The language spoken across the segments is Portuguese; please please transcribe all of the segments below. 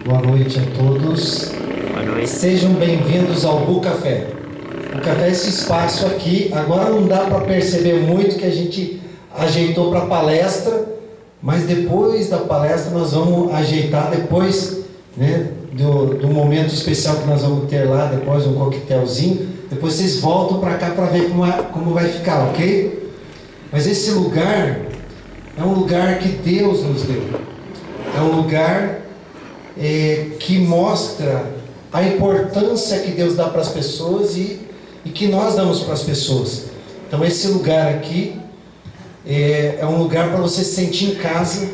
Boa noite a todos. Boa noite. Sejam bem-vindos ao Bucafé. O café é esse espaço aqui. Agora não dá para perceber muito que a gente ajeitou para a palestra, mas depois da palestra nós vamos ajeitar depois, né, do momento especial que nós vamos ter lá, depois um coquetelzinho. Depois vocês voltam para cá para ver como vai ficar, ok? Mas esse lugar é um lugar que Deus nos deu. É um lugar que mostra a importância que Deus dá para as pessoas e que nós damos para as pessoas. Então esse lugar aqui é um lugar para você se sentir em casa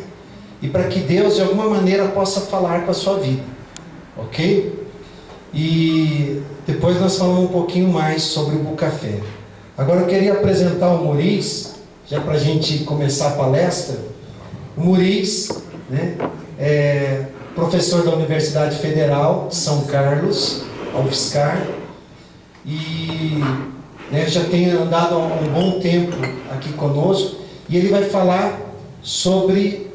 e para que Deus de alguma maneira possa falar com a sua vida, ok? E depois nós falamos um pouquinho mais sobre o Bucafé. Agora eu queria apresentar o Moriz, já para a gente começar a palestra. O Moriz, né, é professor da Universidade Federal de São Carlos, a UFSCar, e né, já tem andado há um bom tempo aqui conosco, e ele vai falar sobre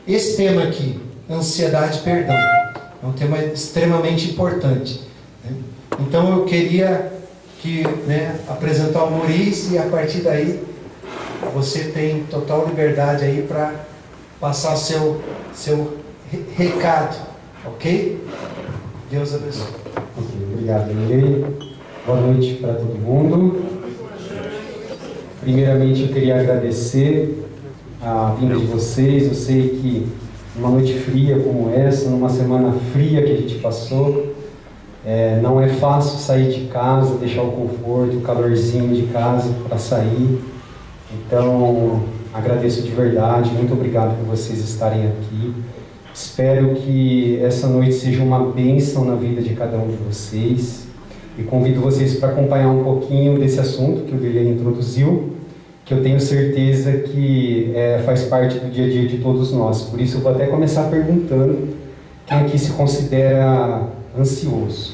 esse tema aqui, ansiedade e perdão. É um tema extremamente importante, né? Então eu queria apresentar o Moriz, e a partir daí você tem total liberdade aí para passar seu recado, ok? Deus abençoe. Ok, obrigado, Lili. Boa noite para todo mundo. Primeiramente, eu queria agradecer a vinda de vocês. Eu sei que numa noite fria como essa, numa semana fria que a gente passou, não é fácil sair de casa, deixar o conforto, o calorzinho de casa para sair. Então, agradeço de verdade, muito obrigado por vocês estarem aqui. Espero que essa noite seja uma bênção na vida de cada um de vocês. E convido vocês para acompanhar um pouquinho desse assunto que o Lilian introduziu, que eu tenho certeza que faz parte do dia a dia de todos nós. Por isso eu vou até começar perguntando quem aqui se considera ansioso.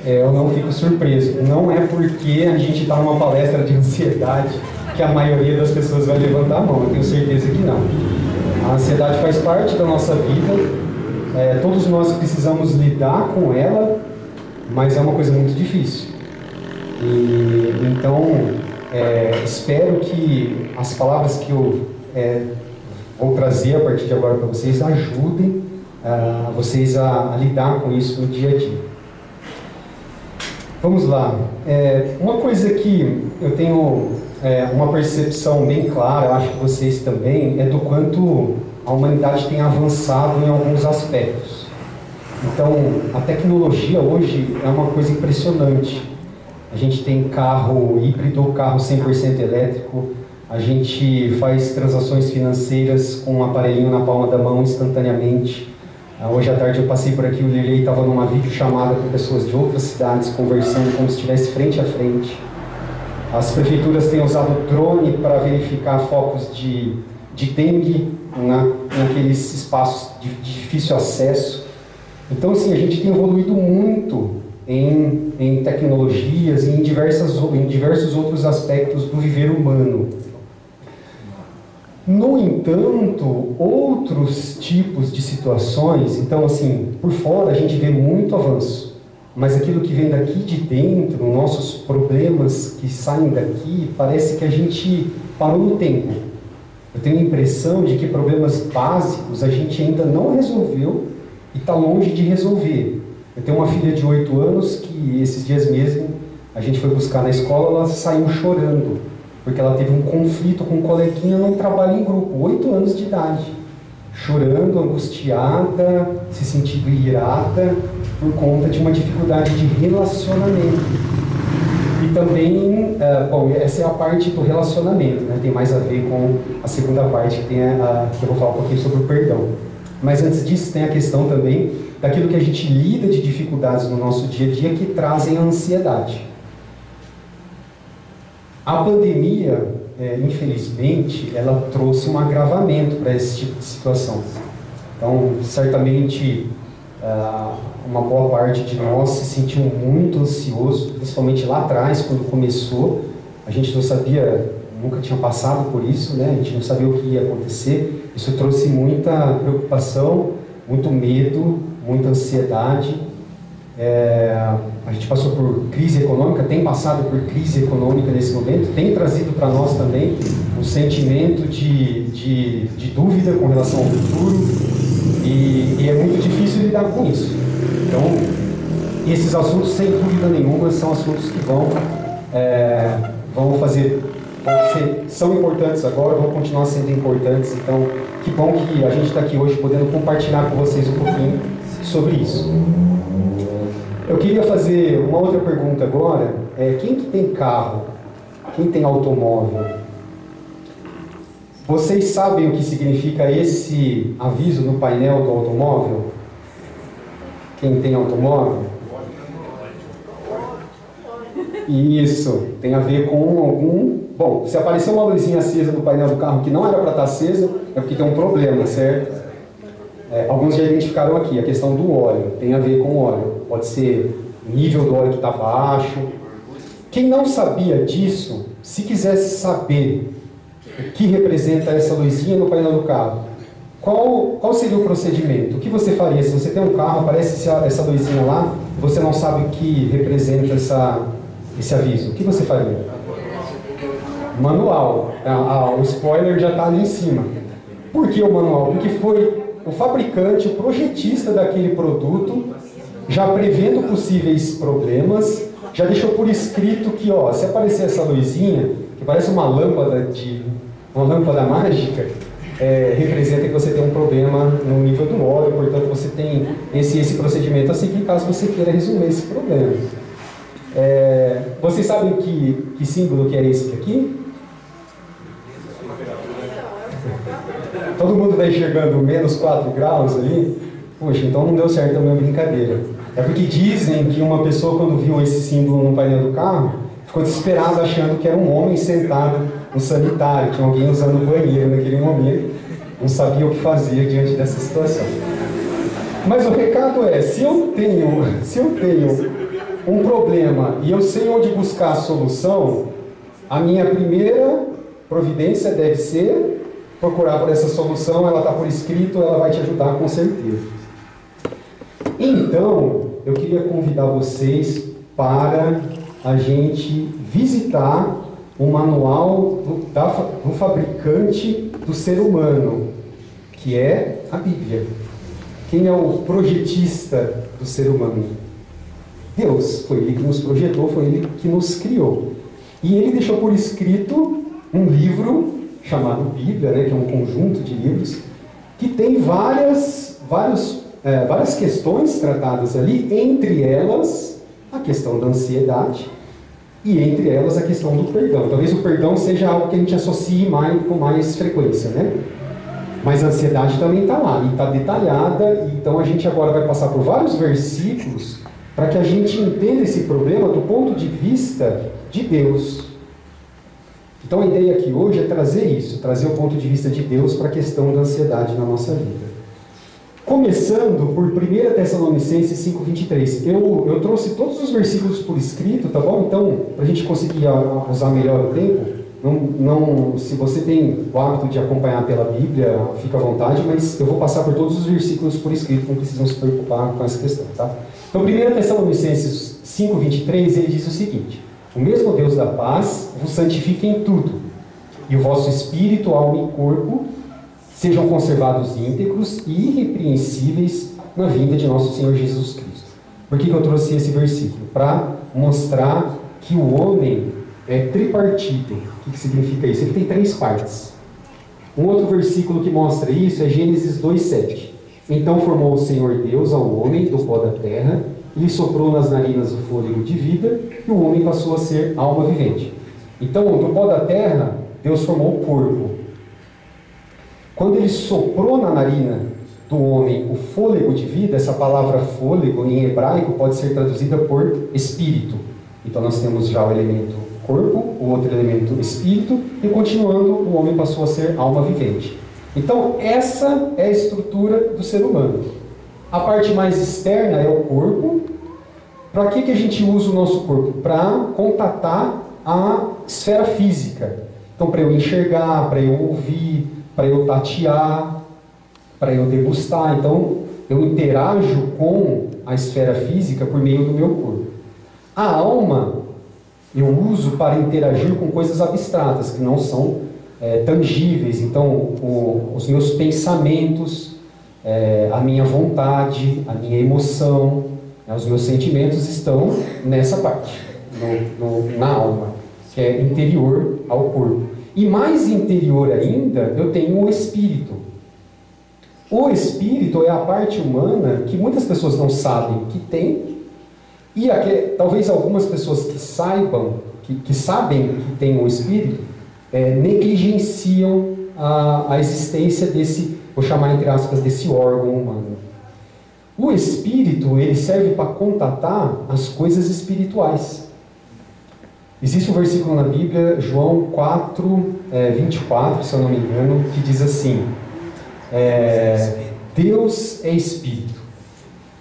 Eu não fico surpreso. Não é porque a gente está numa palestra de ansiedade que a maioria das pessoas vai levantar a mão. Eu tenho certeza que não. A ansiedade faz parte da nossa vida. Todos nós precisamos lidar com ela, mas é uma coisa muito difícil. Então, espero que as palavras que eu vou trazer a partir de agora para vocês ajudem vocês a lidar com isso no dia a dia. Vamos lá. Uma coisa que eu tenho uma percepção bem clara, eu acho que vocês também, é do quanto a humanidade tem avançado em alguns aspectos. Então, a tecnologia hoje é uma coisa impressionante. A gente tem carro híbrido, carro 100% elétrico, a gente faz transações financeiras com um aparelhinho na palma da mão instantaneamente. Hoje à tarde eu passei por aqui, o Lili estava numa videochamada com pessoas de outras cidades, conversando como se estivesse frente a frente. As prefeituras têm usado drone para verificar focos de dengue naqueles espaços de difícil acesso. Então, assim, a gente tem evoluído muito em tecnologias e em diversos outros aspectos do viver humano. No entanto, outros tipos de situações, então assim, por fora a gente vê muito avanço, mas aquilo que vem daqui de dentro, nossos problemas que saem daqui, parece que a gente parou no tempo. Eu tenho a impressão de que problemas básicos a gente ainda não resolveu e está longe de resolver. Eu tenho uma filha de 8 anos que esses dias mesmo a gente foi buscar na escola, ela saiu chorando, porque ela teve um conflito com um coleguinha num trabalho em grupo, 8 anos de idade, chorando, angustiada, se sentindo irada por conta de uma dificuldade de relacionamento. E também, essa é a parte do relacionamento, né? Tem mais a ver com a segunda parte, que eu vou falar um pouquinho sobre o perdão. Mas antes disso tem a questão também daquilo que a gente lida de dificuldades no nosso dia a dia que trazem a ansiedade. A pandemia, infelizmente, ela trouxe um agravamento para esse tipo de situação. Então, certamente, uma boa parte de nós se sentiu muito ansioso, principalmente lá atrás, quando começou. A gente não sabia nunca tinha passado por isso, né? A gente não sabia o que ia acontecer. Isso trouxe muita preocupação, muito medo, muita ansiedade. A gente passou por crise econômica, tem passado por crise econômica nesse momento, tem trazido para nós também um sentimento de dúvida com relação ao futuro, e é muito difícil lidar com isso. Então, esses assuntos, sem dúvida nenhuma, são assuntos que são importantes agora, vão continuar sendo importantes. Então, que bom que a gente está aqui hoje podendo compartilhar com vocês um pouquinho sobre isso. Eu queria fazer uma outra pergunta agora. Quem que tem carro? Quem tem automóvel? Vocês sabem o que significa esse aviso no painel do automóvel? Quem tem automóvel? Isso, tem a ver com algum... Bom, se aparecer uma luzinha acesa no painel do carro que não era para estar acesa, é porque tem um problema, certo? Alguns já identificaram aqui, a questão do óleo, tem a ver com o óleo. Pode ser o nível do óleo que está baixo. Quem não sabia disso, se quisesse saber o que representa essa luzinha no painel do carro, qual seria o procedimento? O que você faria? Se você tem um carro, aparece essa luzinha lá, você não sabe o que representa esse aviso, o que você faria? Manual. O spoiler já está ali em cima. Por que o manual? Porque foi o fabricante, o projetista daquele produto, já prevendo possíveis problemas, já deixou por escrito que, se aparecer essa luzinha, que parece uma lâmpada mágica, representa que você tem um problema no nível do óleo, portanto você tem esse procedimento a seguir caso você queira resolver esse problema. Vocês sabem que símbolo que é esse aqui? Todo mundo está enxergando menos 4 graus ali? Puxa, então não deu certo a minha brincadeira. É porque dizem que uma pessoa, quando viu esse símbolo no painel do carro, ficou desesperada achando que era um homem sentado no sanitário, tinha alguém usando o banheiro naquele momento, não sabia o que fazer diante dessa situação. Mas o recado é, se eu tenho um problema e eu sei onde buscar a solução, a minha primeira providência deve ser procurar por essa solução, ela está por escrito, ela vai te ajudar com certeza. Então, eu queria convidar vocês para a gente visitar o manual do fabricante do ser humano, que é a Bíblia. Quem é o projetista do ser humano? Deus. Foi Ele que nos projetou, foi Ele que nos criou. E Ele deixou por escrito um livro chamado Bíblia, que é um conjunto de livros, que tem várias questões tratadas ali, entre elas a questão da ansiedade e entre elas a questão do perdão. Talvez o perdão seja algo que a gente associe com mais frequência, Mas a ansiedade também está lá, e está detalhada, então a gente agora vai passar por vários versículos para que a gente entenda esse problema do ponto de vista de Deus. Então a ideia aqui hoje é trazer isso, trazer o ponto de vista de Deus para a questão da ansiedade na nossa vida. Começando por 1 Tessalonicenses 5:23. Eu trouxe todos os versículos por escrito, tá bom? Então, para a gente conseguir usar melhor o tempo, se você tem o hábito de acompanhar pela Bíblia, fica à vontade, mas eu vou passar por todos os versículos por escrito, não precisam se preocupar com essa questão, tá? Então, 1 Tessalonicenses 5:23, ele diz o seguinte: o mesmo Deus da paz vos santifique em tudo, e o vosso espírito, alma e corpo sejam conservados íntegros e irrepreensíveis na vinda de nosso Senhor Jesus Cristo. Por que eu trouxe esse versículo? Para mostrar que o homem é tripartite. O que significa isso? Ele tem 3 partes. Um outro versículo que mostra isso é Gênesis 2:7. Então formou o Senhor Deus ao homem do pó da terra, lhe soprou nas narinas o fôlego de vida, e o homem passou a ser alma vivente. Então, do pó da terra, Deus formou o corpo. Quando ele soprou na narina do homem o fôlego de vida, essa palavra fôlego em hebraico pode ser traduzida por espírito. Então nós temos já o elemento corpo, o outro elemento espírito, e continuando, o homem passou a ser alma vivente. Então essa é a estrutura do ser humano. A parte mais externa é o corpo. Para que a gente usa o nosso corpo? Para contatar a esfera física. Então, para eu enxergar, para eu ouvir, para eu tatear, para eu degustar. Então, eu interajo com a esfera física por meio do meu corpo. A alma eu uso para interagir com coisas abstratas, que não são tangíveis. Então, os meus pensamentos, a minha vontade, a minha emoção, os meus sentimentos estão nessa parte, na alma, que é interior ao corpo. E mais interior ainda, eu tenho o espírito. O espírito é a parte humana que muitas pessoas não sabem que tem, e talvez algumas pessoas que saibam, que sabem que tem o espírito, negligenciam a existência desse, vou chamar entre aspas, desse órgão humano. O espírito, ele serve para contatar as coisas espirituais. Existe um versículo na Bíblia, João 4, 24, se eu não me engano, que diz assim: Deus é espírito,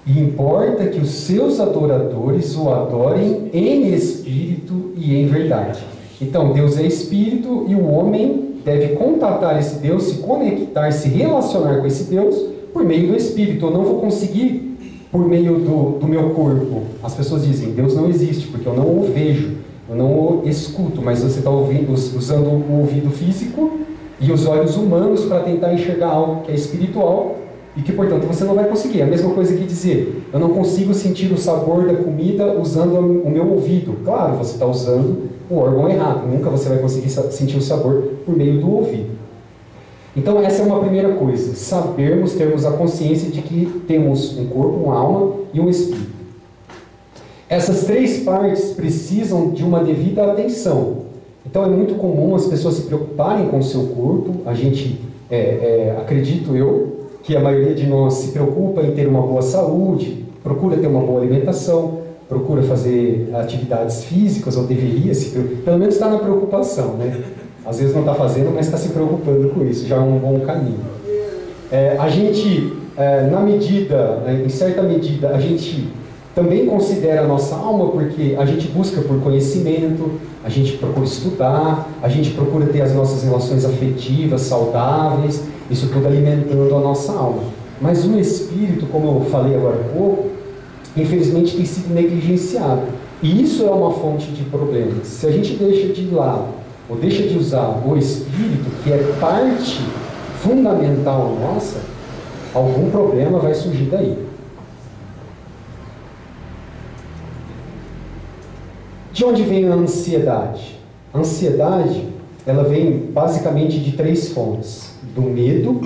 e importa que os seus adoradores o adorem em espírito e em verdade. Então, Deus é espírito e o homem deve contatar esse Deus, se conectar, se relacionar com esse Deus por meio do espírito. Eu não vou conseguir por meio do meu corpo. As pessoas dizem, Deus não existe, porque eu não o vejo, eu não o escuto, mas você está usando o ouvido físico e os olhos humanos para tentar enxergar algo que é espiritual e que, portanto, você não vai conseguir. É a mesma coisa que dizer, eu não consigo sentir o sabor da comida usando o meu ouvido. Claro, você está usando o órgão errado, nunca você vai conseguir sentir o sabor por meio do ouvido. Então essa é uma primeira coisa, sabermos, termos a consciência de que temos um corpo, uma alma e um espírito. Essas três partes precisam de uma devida atenção. Então é muito comum as pessoas se preocuparem com o seu corpo. A gente, acredito eu, que a maioria de nós se preocupa em ter uma boa saúde, procura ter uma boa alimentação, procura fazer atividades físicas, ou deveria pelo menos está na preocupação, né? Às vezes não está fazendo, mas está se preocupando com isso, já é um bom caminho. A gente, em certa medida, a gente também considera a nossa alma, porque a gente busca por conhecimento, a gente procura estudar, a gente procura ter as nossas relações afetivas, saudáveis, isso tudo alimentando a nossa alma. Mas o espírito, como eu falei agora há pouco, infelizmente tem sido negligenciado. E isso é uma fonte de problemas. Se a gente deixa de lado, ou deixa de usar o espírito, que é parte fundamental nossa, algum problema vai surgir daí. De onde vem a ansiedade? A ansiedade, ela vem basicamente de três fontes: do medo,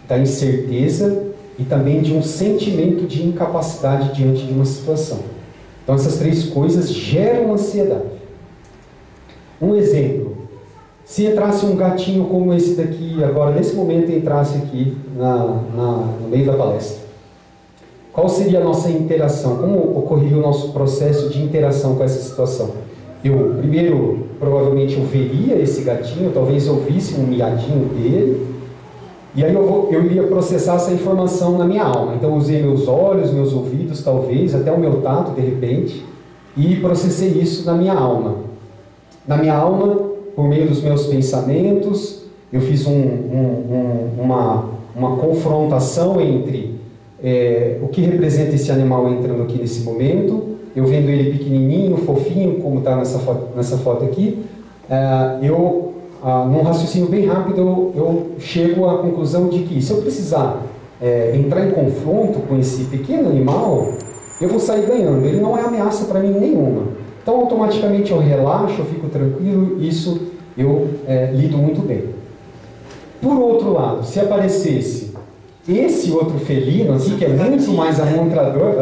da incerteza e também de um sentimento de incapacidade diante de uma situação. Então essas três coisas geram ansiedade. Um exemplo: se entrasse um gatinho como esse daqui, agora nesse momento entrasse aqui no meio da palestra, qual seria a nossa interação? Como ocorreria o nosso processo de interação com essa situação? Primeiro, provavelmente eu veria esse gatinho, talvez eu visse um miadinho dele, e aí eu iria processar essa informação na minha alma. Então eu usei meus olhos, meus ouvidos, talvez, até o meu tato, de repente, e processei isso na minha alma. Na minha alma, por meio dos meus pensamentos, eu fiz uma confrontação entre o que representa esse animal entrando aqui nesse momento, eu vendo ele pequenininho, fofinho, como está nessa foto aqui, num raciocínio bem rápido, eu chego à conclusão de que se eu precisar entrar em confronto com esse pequeno animal, eu vou sair ganhando, ele não é ameaça para mim nenhuma. Então automaticamente eu relaxo, eu fico tranquilo, isso eu lido muito bem. Por outro lado, se aparecesse esse outro felino aqui, que é muito mais amedrontador,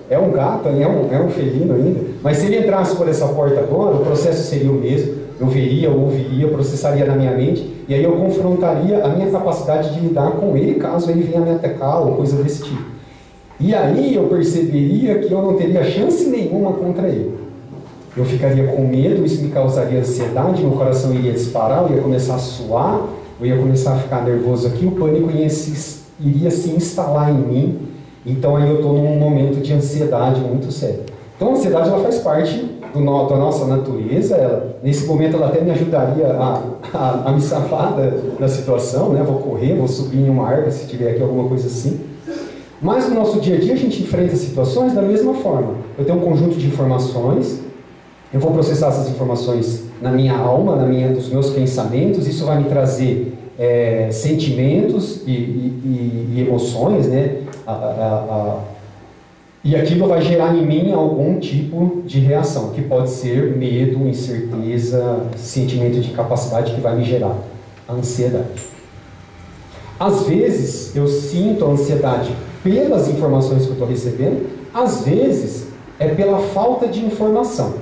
é um gato, é um felino ainda, mas se ele entrasse por essa porta agora, o processo seria o mesmo, eu veria, ouviria, processaria na minha mente, e aí eu confrontaria a minha capacidade de lidar com ele, caso ele venha me atacar ou coisa desse tipo. E aí eu perceberia que eu não teria chance nenhuma contra ele. Eu ficaria com medo, isso me causaria ansiedade, meu coração iria disparar, eu ia começar a suar, eu ia começar a ficar nervoso aqui, o pânico iria se instalar em mim, então aí eu estou num momento de ansiedade muito sério. Então a ansiedade ela faz parte da nossa natureza, nesse momento ela até me ajudaria a me safar da situação, né? Vou correr, vou subir em uma árvore se tiver aqui alguma coisa assim. Mas no nosso dia a dia a gente enfrenta situações da mesma forma. Eu tenho um conjunto de informações, eu vou processar essas informações na minha alma, dos meus pensamentos, isso vai me trazer sentimentos e emoções, né? E aquilo vai gerar em mim algum tipo de reação, que pode ser medo, incerteza, sentimento de capacidade que vai me gerar a ansiedade. Às vezes eu sinto a ansiedade pelas informações que eu estou recebendo, às vezes é pela falta de informação.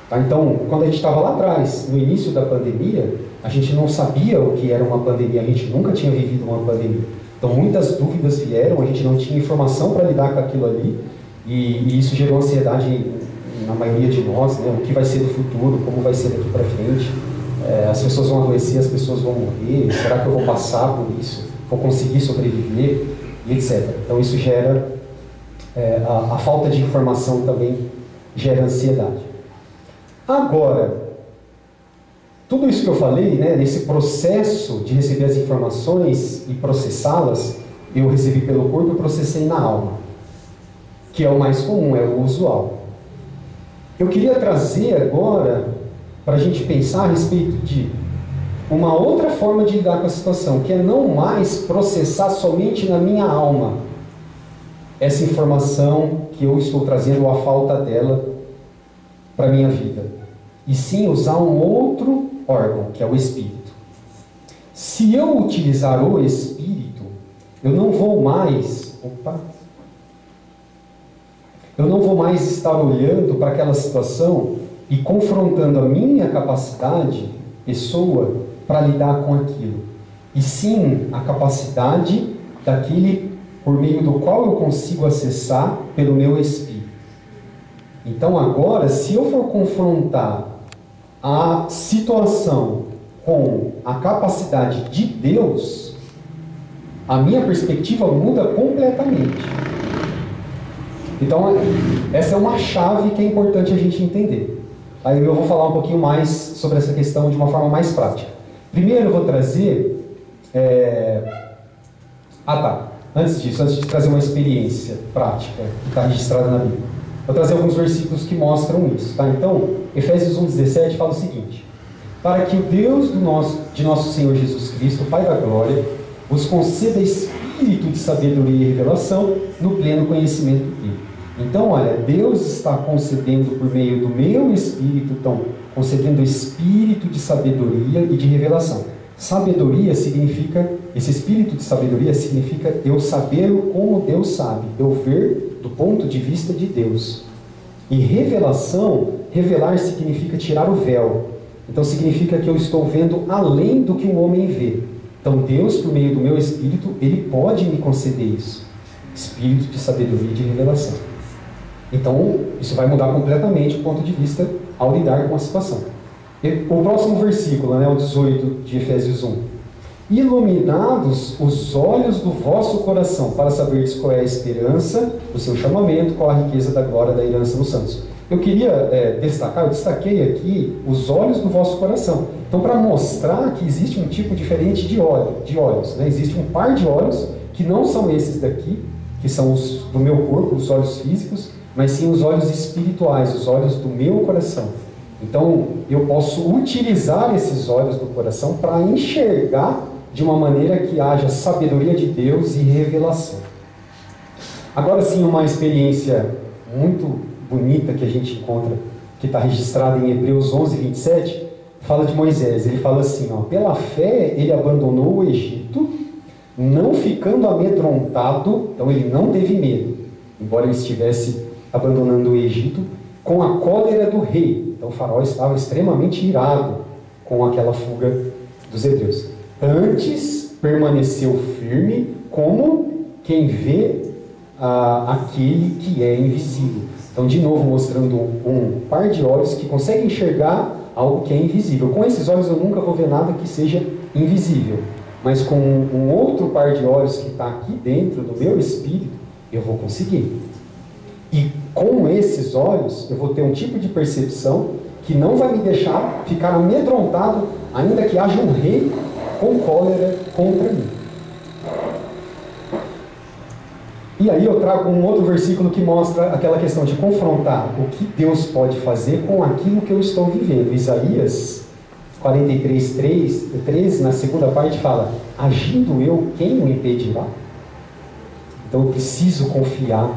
Tá? Então, quando a gente estava lá atrás, no início da pandemia, a gente não sabia o que era uma pandemia, a gente nunca tinha vivido uma pandemia. Então, muitas dúvidas vieram, a gente não tinha informação para lidar com aquilo ali, e isso gerou ansiedade na maioria de nós, né? O que vai ser do futuro, como vai ser daqui para frente, as pessoas vão adoecer, as pessoas vão morrer, será que eu vou passar por isso, vou conseguir sobreviver, e etc. Então, isso gera, a falta de informação também gera ansiedade. Agora, tudo isso que eu falei, né, nesse processo de receber as informações e processá-las, eu recebi pelo corpo e processei na alma, que é o mais comum, é o usual. Eu queria trazer agora, para a gente pensar a respeito de uma outra forma de lidar com a situação, que é não mais processar somente na minha alma essa informação que eu estou trazendo, ou a falta dela, para a minha vida, e sim usar um outro órgão, que é o espírito. Se eu utilizar o espírito, eu não vou mais estar olhando para aquela situação e confrontando a minha capacidade, pessoa, para lidar com aquilo, e sim a capacidade daquele por meio do qual eu consigo acessar pelo meu espírito. Então agora, se eu for confrontar a situação com a capacidade de Deus, a minha perspectiva muda completamente. Então, essa é uma chave que é importante a gente entender. Aí eu vou falar um pouquinho mais sobre essa questão de uma forma mais prática. Primeiro eu vou trazer... Antes de trazer uma experiência prática que está registrada na Bíblia, vou trazer alguns versículos que mostram isso. Tá? Então, Efésios 1,17 fala o seguinte: para que o Deus de nosso Senhor Jesus Cristo, Pai da Glória, vos conceda espírito de sabedoria e revelação no pleno conhecimento dele. Então, olha, Deus está concedendo por meio do meu espírito, concedendo espírito de sabedoria e de revelação. Sabedoria significa, esse espírito de sabedoria significa eu saber como Deus sabe, eu ver do ponto de vista de Deus. E revelação, revelar significa tirar o véu. Então significa que eu estou vendo além do que o homem vê. Então Deus, por meio do meu espírito, Ele pode me conceder isso. Espírito de sabedoria e de revelação. Então isso vai mudar completamente o ponto de vista ao lidar com a situação. O próximo versículo, né, o 18 de Efésios 1. Iluminados os olhos do vosso coração, para saberdes qual é a esperança do seu chamamento, qual a riqueza da glória da herança nos santos. Eu queria eu destaquei aqui os olhos do vosso coração. Então, para mostrar que existe um tipo diferente de olhos, né? Existe um par de olhos que não são esses daqui, que são os do meu corpo, os olhos físicos, mas sim os olhos espirituais, os olhos do meu coração. Então, eu posso utilizar esses olhos do coração para enxergar de uma maneira que haja sabedoria de Deus e revelação. Agora sim, uma experiência muito bonita que a gente encontra, que está registrada em Hebreus 11, 27, fala de Moisés. Ele fala assim, pela fé ele abandonou o Egito, não ficando amedrontado, então ele não teve medo, embora ele estivesse abandonando o Egito, com a cólera do rei. Então o faraó estava extremamente irado com aquela fuga dos hebreus. Antes permaneceu firme como quem vê aquele que é invisível. Então, de novo, mostrando um par de olhos que consegue enxergar algo que é invisível. Com esses olhos eu nunca vou ver nada que seja invisível. Mas com um outro par de olhos que está aqui dentro do meu espírito, eu vou conseguir. E com esses olhos, eu vou ter um tipo de percepção que não vai me deixar ficar amedrontado, ainda que haja um rei com cólera contra mim. E aí eu trago um outro versículo que mostra aquela questão de confrontar o que Deus pode fazer com aquilo que eu estou vivendo. Isaías 43:13, na segunda parte, fala: agindo eu, quem o impedirá? Então eu preciso confiar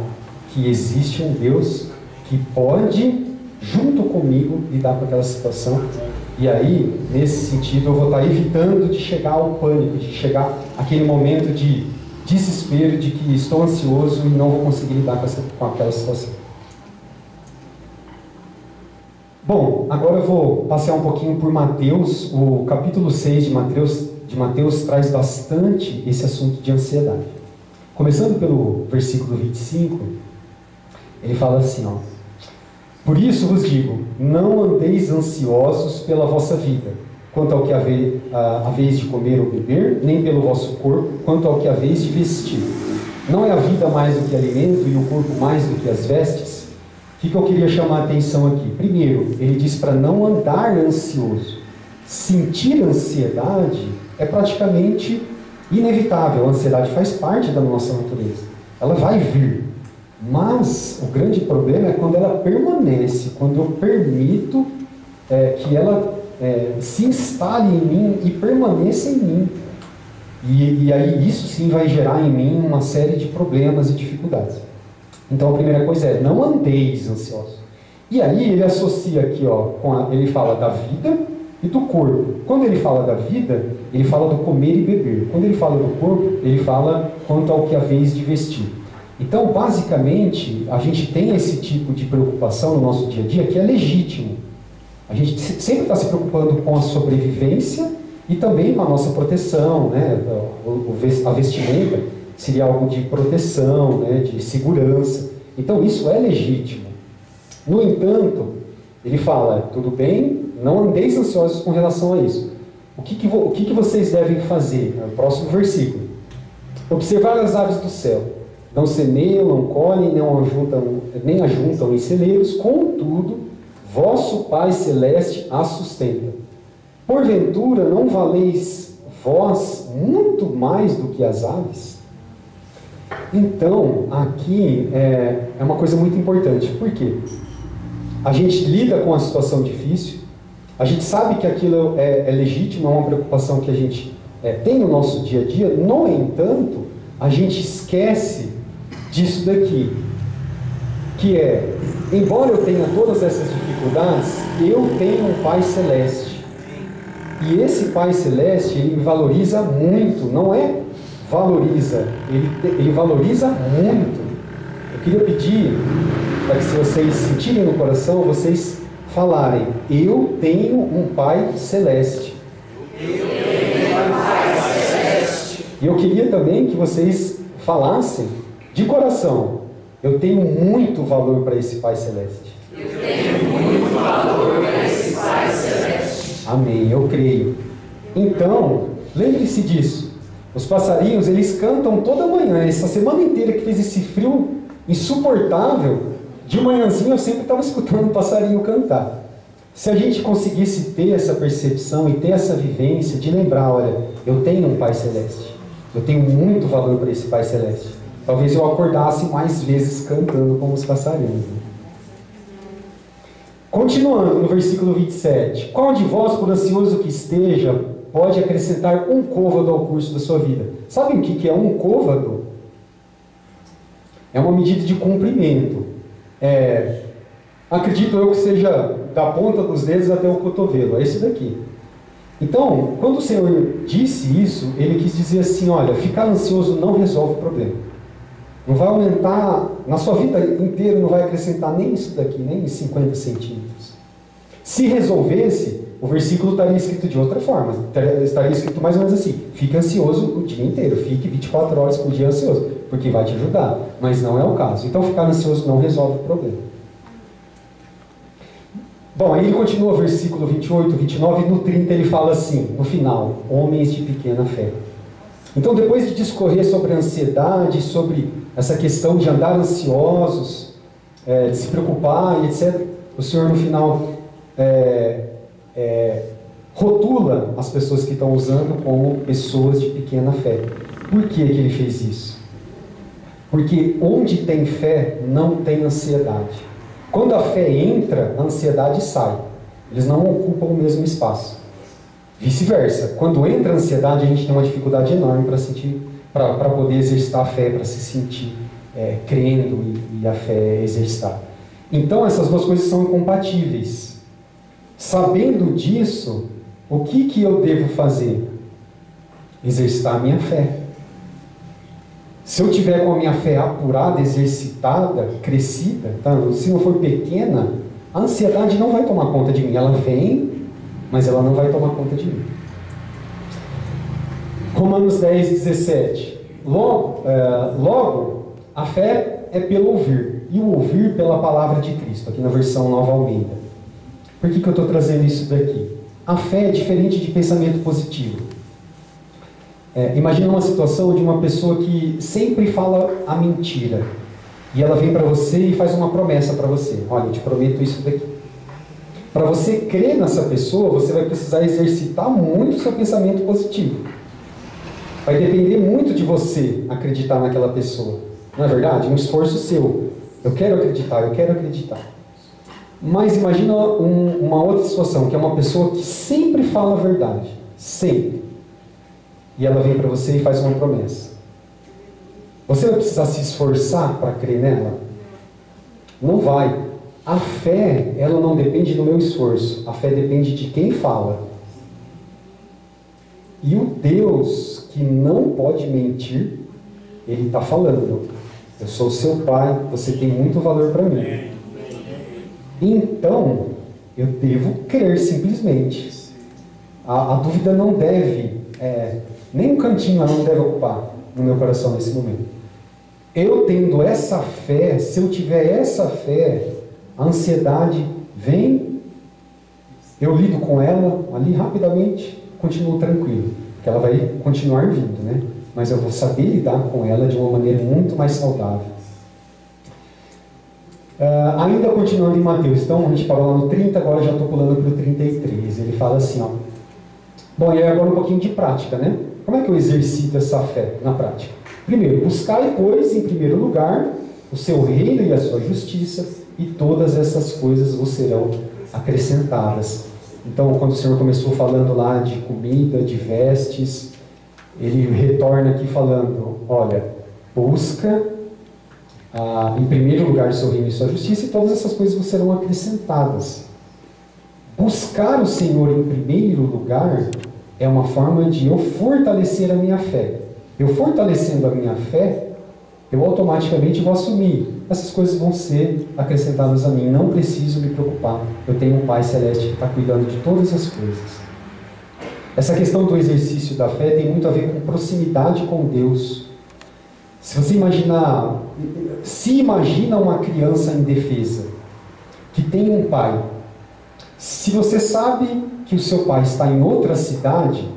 que existe um Deus que pode, junto comigo, lidar com aquela situação. E aí, nesse sentido, eu vou estar evitando de chegar ao pânico, de chegar àquele momento de desespero, de que estou ansioso e não vou conseguir lidar com aquela situação. Bom, agora eu vou passear um pouquinho por Mateus. O capítulo 6 de Mateus traz bastante esse assunto de ansiedade. Começando pelo versículo 25, ele fala assim, ó: por isso vos digo, não andeis ansiosos pela vossa vida, quanto ao que haveis de comer ou beber, nem pelo vosso corpo, quanto ao que haveis de vestir. Não é a vida mais do que alimento e o corpo mais do que as vestes? O que eu queria chamar a atenção aqui? Primeiro, ele diz para não andar ansioso. Sentir ansiedade é praticamente inevitável. A ansiedade faz parte da nossa natureza. Ela vai vir. Mas o grande problema é quando ela permanece, quando eu permito que ela se instale em mim e permaneça em mim. E aí isso sim vai gerar em mim uma série de problemas e dificuldades. Então a primeira coisa é: não andeis ansiosos. E aí ele associa aqui, ó, ele fala da vida e do corpo. Quando ele fala da vida, ele fala do comer e beber. Quando ele fala do corpo, ele fala quanto ao que haveis de vestir. Então, basicamente, a gente tem esse tipo de preocupação no nosso dia a dia que é legítimo. A gente sempre está se preocupando com a sobrevivência e também com a nossa proteção, né? A vestimenta seria algo de proteção, né? De segurança. Então, isso é legítimo. No entanto, ele fala: tudo bem, não andeis ansiosos com relação a isso. O que vocês devem fazer? É o próximo versículo. Observar as aves do céu. Não semeiam, não colhem, nem ajuntam em celeiros, contudo, vosso Pai Celeste as sustenta. Porventura, não valeis vós muito mais do que as aves? Então, aqui é uma coisa muito importante. Por quê? A gente lida com uma situação difícil, a gente sabe que aquilo é legítimo, é uma preocupação que a gente tem no nosso dia a dia. No entanto, a gente esquece disso daqui, que é: embora eu tenha todas essas dificuldades, eu tenho um Pai Celeste. E esse Pai Celeste, ele me valoriza muito. Não é valoriza, ele valoriza muito. Eu queria pedir para que, se vocês sentirem no coração, vocês falarem: eu tenho um Pai Celeste. Eu tenho um Pai Celeste. E eu queria também que vocês falassem de coração: eu tenho muito valor para esse Pai Celeste. Eu tenho muito valor para esse Pai Celeste. Amém, eu creio. Então, lembre-se disso. Os passarinhos, eles cantam toda manhã. Essa semana inteira que fez esse frio insuportável, de manhãzinha eu sempre estava escutando um passarinho cantar. Se a gente conseguisse ter essa percepção e ter essa vivência de lembrar: olha, eu tenho um Pai Celeste. Eu tenho muito valor para esse Pai Celeste. Talvez eu acordasse mais vezes cantando como os passarinhos. Continuando no versículo 27. Qual de vós, por ansioso que esteja, pode acrescentar um côvado ao curso da sua vida? Sabem o que é um côvado? É uma medida de comprimento. Acredito eu que seja da ponta dos dedos até o cotovelo. É isso daqui. Então, quando o Senhor disse isso, Ele quis dizer assim: olha, ficar ansioso não resolve o problema. Não vai aumentar, na sua vida inteira não vai acrescentar nem isso daqui, nem 50 centímetros. Se resolvesse, o versículo estaria escrito de outra forma. Estaria escrito mais ou menos assim: fique ansioso o dia inteiro, fique 24 horas por dia ansioso, porque vai te ajudar. Mas não é o caso. Então ficar ansioso não resolve o problema. Bom, aí ele continua, versículo 28, 29, e no 30 ele fala assim, no final: homens de pequena fé. Então, depois de discorrer sobre a ansiedade, sobre essa questão de andar ansiosos, de se preocupar e etc., o Senhor no final rotula as pessoas que estão usando como pessoas de pequena fé. Por que que ele fez isso? Porque onde tem fé, não tem ansiedade. Quando a fé entra, a ansiedade sai. Eles não ocupam o mesmo espaço. Vice-versa. Quando entra a ansiedade, a gente tem uma dificuldade enorme para poder exercitar a fé, para se sentir crendo e a fé exercitar. Então, essas duas coisas são incompatíveis. Sabendo disso, o que eu devo fazer? Exercitar a minha fé. Se eu tiver com a minha fé apurada, exercitada, crescida, tá? Se não for pequena, a ansiedade não vai tomar conta de mim. Ela vem, mas ela não vai tomar conta de mim. Romanos 10, 17. Logo, a fé é pelo ouvir, e o ouvir pela palavra de Cristo, aqui na versão Nova Almeida. Por que eu estou trazendo isso daqui? A fé é diferente de pensamento positivo. Imagina uma situação de uma pessoa que sempre fala a mentira, e ela vem para você e faz uma promessa para você: olha, eu te prometo isso daqui. Para você crer nessa pessoa, você vai precisar exercitar muito o seu pensamento positivo. Vai depender muito de você acreditar naquela pessoa. Não é verdade? Um esforço seu. Eu quero acreditar, eu quero acreditar. Mas imagina uma outra situação, que é uma pessoa que sempre fala a verdade. Sempre. E ela vem para você e faz uma promessa. Você vai precisar se esforçar para crer nela? Não vai. A fé, ela não depende do meu esforço. A fé depende de quem fala. E o Deus que não pode mentir, Ele está falando: eu sou o seu pai, você tem muito valor para mim. Então, eu devo crer simplesmente. A dúvida não deve, nem um cantinho ela não deve ocupar no meu coração nesse momento. Eu tendo essa fé, se eu tiver essa fé, a ansiedade vem, eu lido com ela ali rapidamente, continuo tranquilo, porque ela vai continuar vindo, né? Mas eu vou saber lidar com ela de uma maneira muito mais saudável. Ainda continuando em Mateus, então a gente parou lá no 30, agora já estou pulando para o 33. Ele fala assim, ó. Bom, e agora um pouquinho de prática, né? Como é que eu exercito essa fé na prática? Primeiro, buscai, pois, em primeiro lugar, o seu reino e a sua justiça, e todas essas coisas vos serão acrescentadas. Então, quando o Senhor começou falando lá de comida, de vestes, Ele retorna aqui falando, olha, busca em primeiro lugar o seu reino e sua justiça, e todas essas coisas vos serão acrescentadas. Buscar o Senhor em primeiro lugar é uma forma de eu fortalecer a minha fé. Eu fortalecendo a minha fé, eu automaticamente vou assumir. Essas coisas vão ser acrescentadas a mim. Não preciso me preocupar. Eu tenho um Pai Celeste que está cuidando de todas as coisas. Essa questão do exercício da fé tem muito a ver com proximidade com Deus. Se você imaginar, se imagina uma criança indefesa, que tem um pai. Se você sabe que o seu pai está em outra cidade,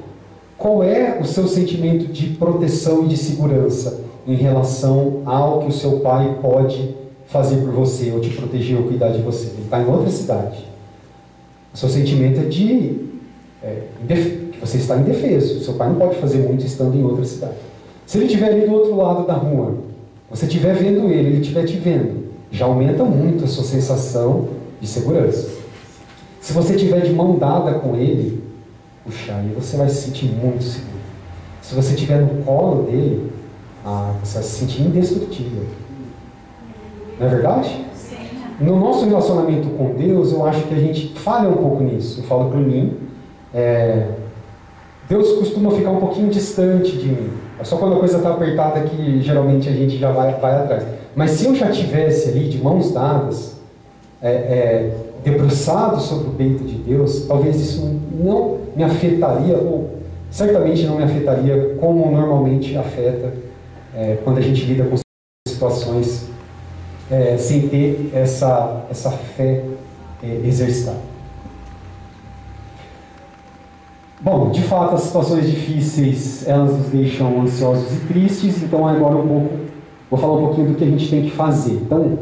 qual é o seu sentimento de proteção e de segurança em relação ao que o seu pai pode fazer por você, ou te proteger, ou cuidar de você? Ele está em outra cidade. O seu sentimento é que você está indefeso. O seu pai não pode fazer muito estando em outra cidade. Se ele estiver ali do outro lado da rua, você estiver vendo ele estiver te vendo, já aumenta muito a sua sensação de segurança. Se você estiver de mão dada com ele, puxa, aí você vai se sentir muito seguro. Se você estiver no colo dele, você vai se sentir indestrutível. Não é verdade? Sim. No nosso relacionamento com Deus, eu acho que a gente falha um pouco nisso. Eu falo para mim, Deus costuma ficar um pouquinho distante de mim. É só quando a coisa está apertada que geralmente a gente já vai atrás. Mas se eu já estivesse ali de mãos dadas, debruçado sobre o peito de Deus, talvez isso não me afetaria, ou certamente não me afetaria como normalmente afeta quando a gente lida com situações sem ter essa fé exercitada. Bom, de fato, as situações difíceis, elas nos deixam ansiosos e tristes, então agora vou falar um pouquinho do que a gente tem que fazer. Então,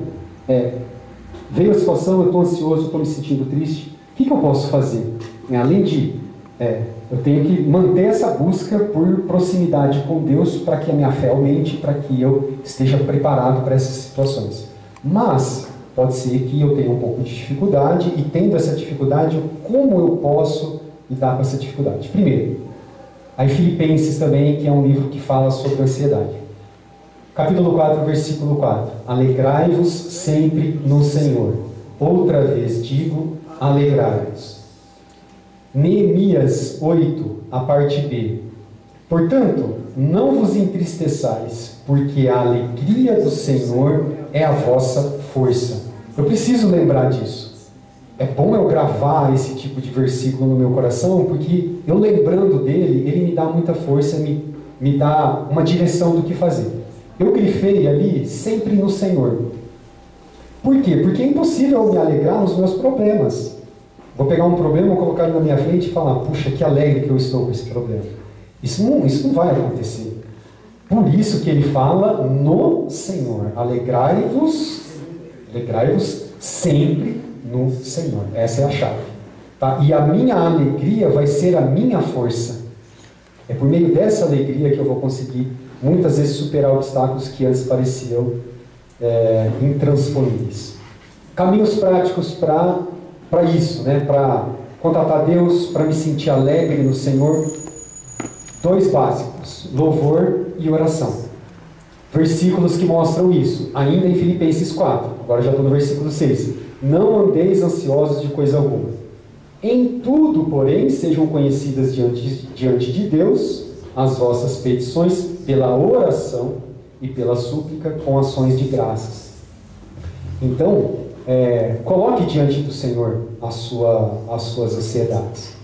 veio a situação, eu estou ansioso, estou me sentindo triste, o que eu posso fazer? Além de, eu tenho que manter essa busca por proximidade com Deus para que a minha fé aumente, para que eu esteja preparado para essas situações. Mas pode ser que eu tenha um pouco de dificuldade, e tendo essa dificuldade, como eu posso lidar com essa dificuldade? Primeiro, aí Filipenses também, que é um livro que fala sobre ansiedade. Capítulo 4, versículo 4. Alegrai-vos sempre no Senhor. Outra vez digo, alegrai-vos. Neemias 8, a parte B. Portanto, não vos entristeçais, porque a alegria do Senhor é a vossa força. Eu preciso lembrar disso. É bom eu gravar esse tipo de versículo no meu coração, porque eu lembrando dele, ele me dá muita força, me dá uma direção do que fazer. Eu grifei ali, sempre no Senhor. Por quê? Porque é impossível eu me alegrar nos meus problemas. Vou pegar um problema, colocar ele na minha frente e falar, puxa, que alegre que eu estou com esse problema. Isso não vai acontecer. Por isso que ele fala no Senhor. Alegrai-vos sempre no Senhor. Essa é a chave. Tá? E a minha alegria vai ser a minha força. É por meio dessa alegria que eu vou conseguir, muitas vezes, superar obstáculos que antes pareciam intransponíveis. Caminhos práticos para isso, né? Para contatar Deus, para me sentir alegre no Senhor. 2 básicos, louvor e oração. Versículos que mostram isso, ainda em Filipenses 4, agora já estou no versículo 6. Não andeis ansiosos de coisa alguma. Em tudo, porém, sejam conhecidas diante de Deus as vossas petições pela oração e pela súplica com ações de graças. Então, coloque diante do Senhor as suas ansiedades.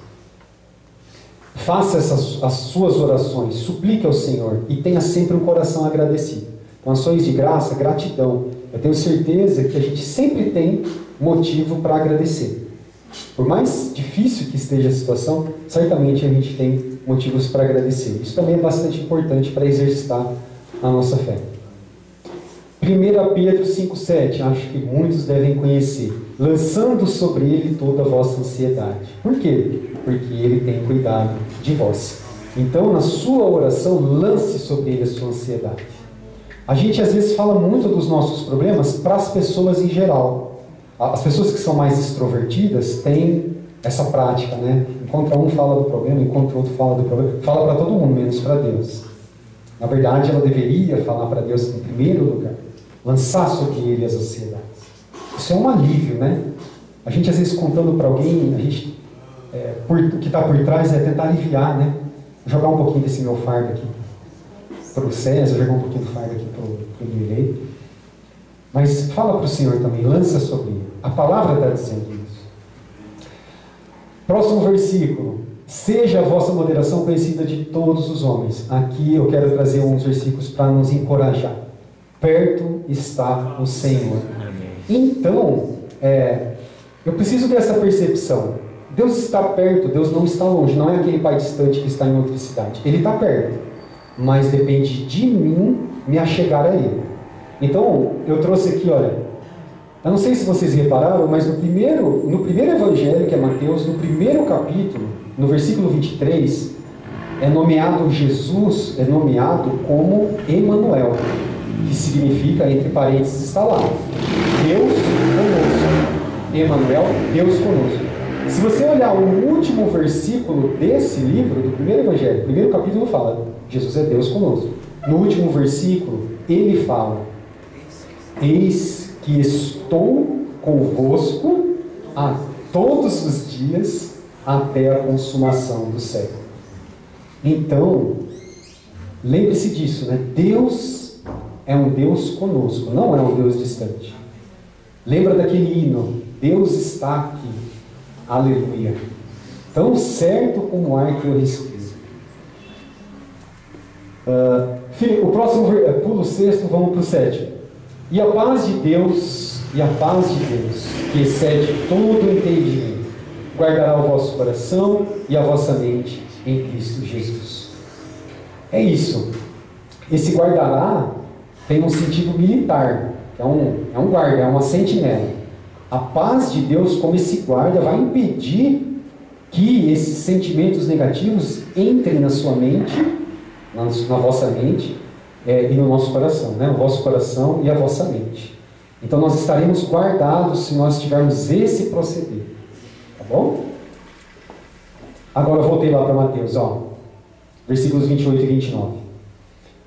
Faça as suas orações, suplique ao Senhor e tenha sempre um coração agradecido. Com ações de graça, gratidão. Eu tenho certeza que a gente sempre tem motivo para agradecer. Por mais difícil que esteja a situação, certamente a gente tem motivos para agradecer. Isso também é bastante importante para exercitar a nossa fé. 1 Pedro 5,7, acho que muitos devem conhecer. Lançando sobre ele toda a vossa ansiedade. Por quê? Porque ele tem cuidado de vós. Então, na sua oração, lance sobre ele a sua ansiedade. A gente às vezes fala muito dos nossos problemas para as pessoas em geral. As pessoas que são mais extrovertidas têm essa prática, né? Enquanto um fala do problema, enquanto o outro fala do problema, fala para todo mundo, menos para Deus. Na verdade, ela deveria falar para Deus em primeiro lugar. Lançar sobre ele as ansiedades. Isso é um alívio, né? A gente às vezes contando para alguém, o que está por trás é tentar aliviar, né? Vou jogar um pouquinho desse meu fardo aqui para o César, jogar um pouquinho do fardo aqui para o Lirei. Mas fala para o Senhor também, lança sobre ele. A palavra está dizendo isso. Próximo versículo. Seja a vossa moderação conhecida de todos os homens. Aqui eu quero trazer uns versículos para nos encorajar. Perto está o Senhor. Então, eu preciso dessa percepção. Deus está perto, Deus não está longe. Não é aquele pai distante que está em outra cidade. Ele está perto. Mas depende de mim me achegar a Ele. Então, eu trouxe aqui, olha. Eu não sei se vocês repararam, mas no primeiro evangelho, que é Mateus, no primeiro capítulo, no versículo 23, Jesus é nomeado como Emanuel, que significa, entre parênteses, está lá, Deus conosco. Emanuel, Deus conosco. Se você olhar o último versículo desse livro, do primeiro evangelho, o primeiro capítulo fala, Jesus é Deus conosco. No último versículo, ele fala, eis que estou convosco a todos os dias até a consumação do século. Então, lembre-se disso, né? Deus é um Deus conosco, não é um Deus distante. Lembra daquele hino, Deus está aqui, aleluia, tão certo como o ar que eu respiro. O próximo, pulo o 6º, vamos para o 7º. E a paz de Deus, que excede todo o entendimento, guardará o vosso coração e a vossa mente em Cristo Jesus. É isso. Esse guardará tem um sentido militar, é um guarda, é uma sentinela. A paz de Deus, como esse guarda, vai impedir que esses sentimentos negativos entrem na sua mente, na vossa mente, e no nosso coração, né? O vosso coração e a vossa mente. Então nós estaremos guardados se nós tivermos esse proceder. Tá bom? Agora eu voltei lá para Mateus, versículos 28 e 29.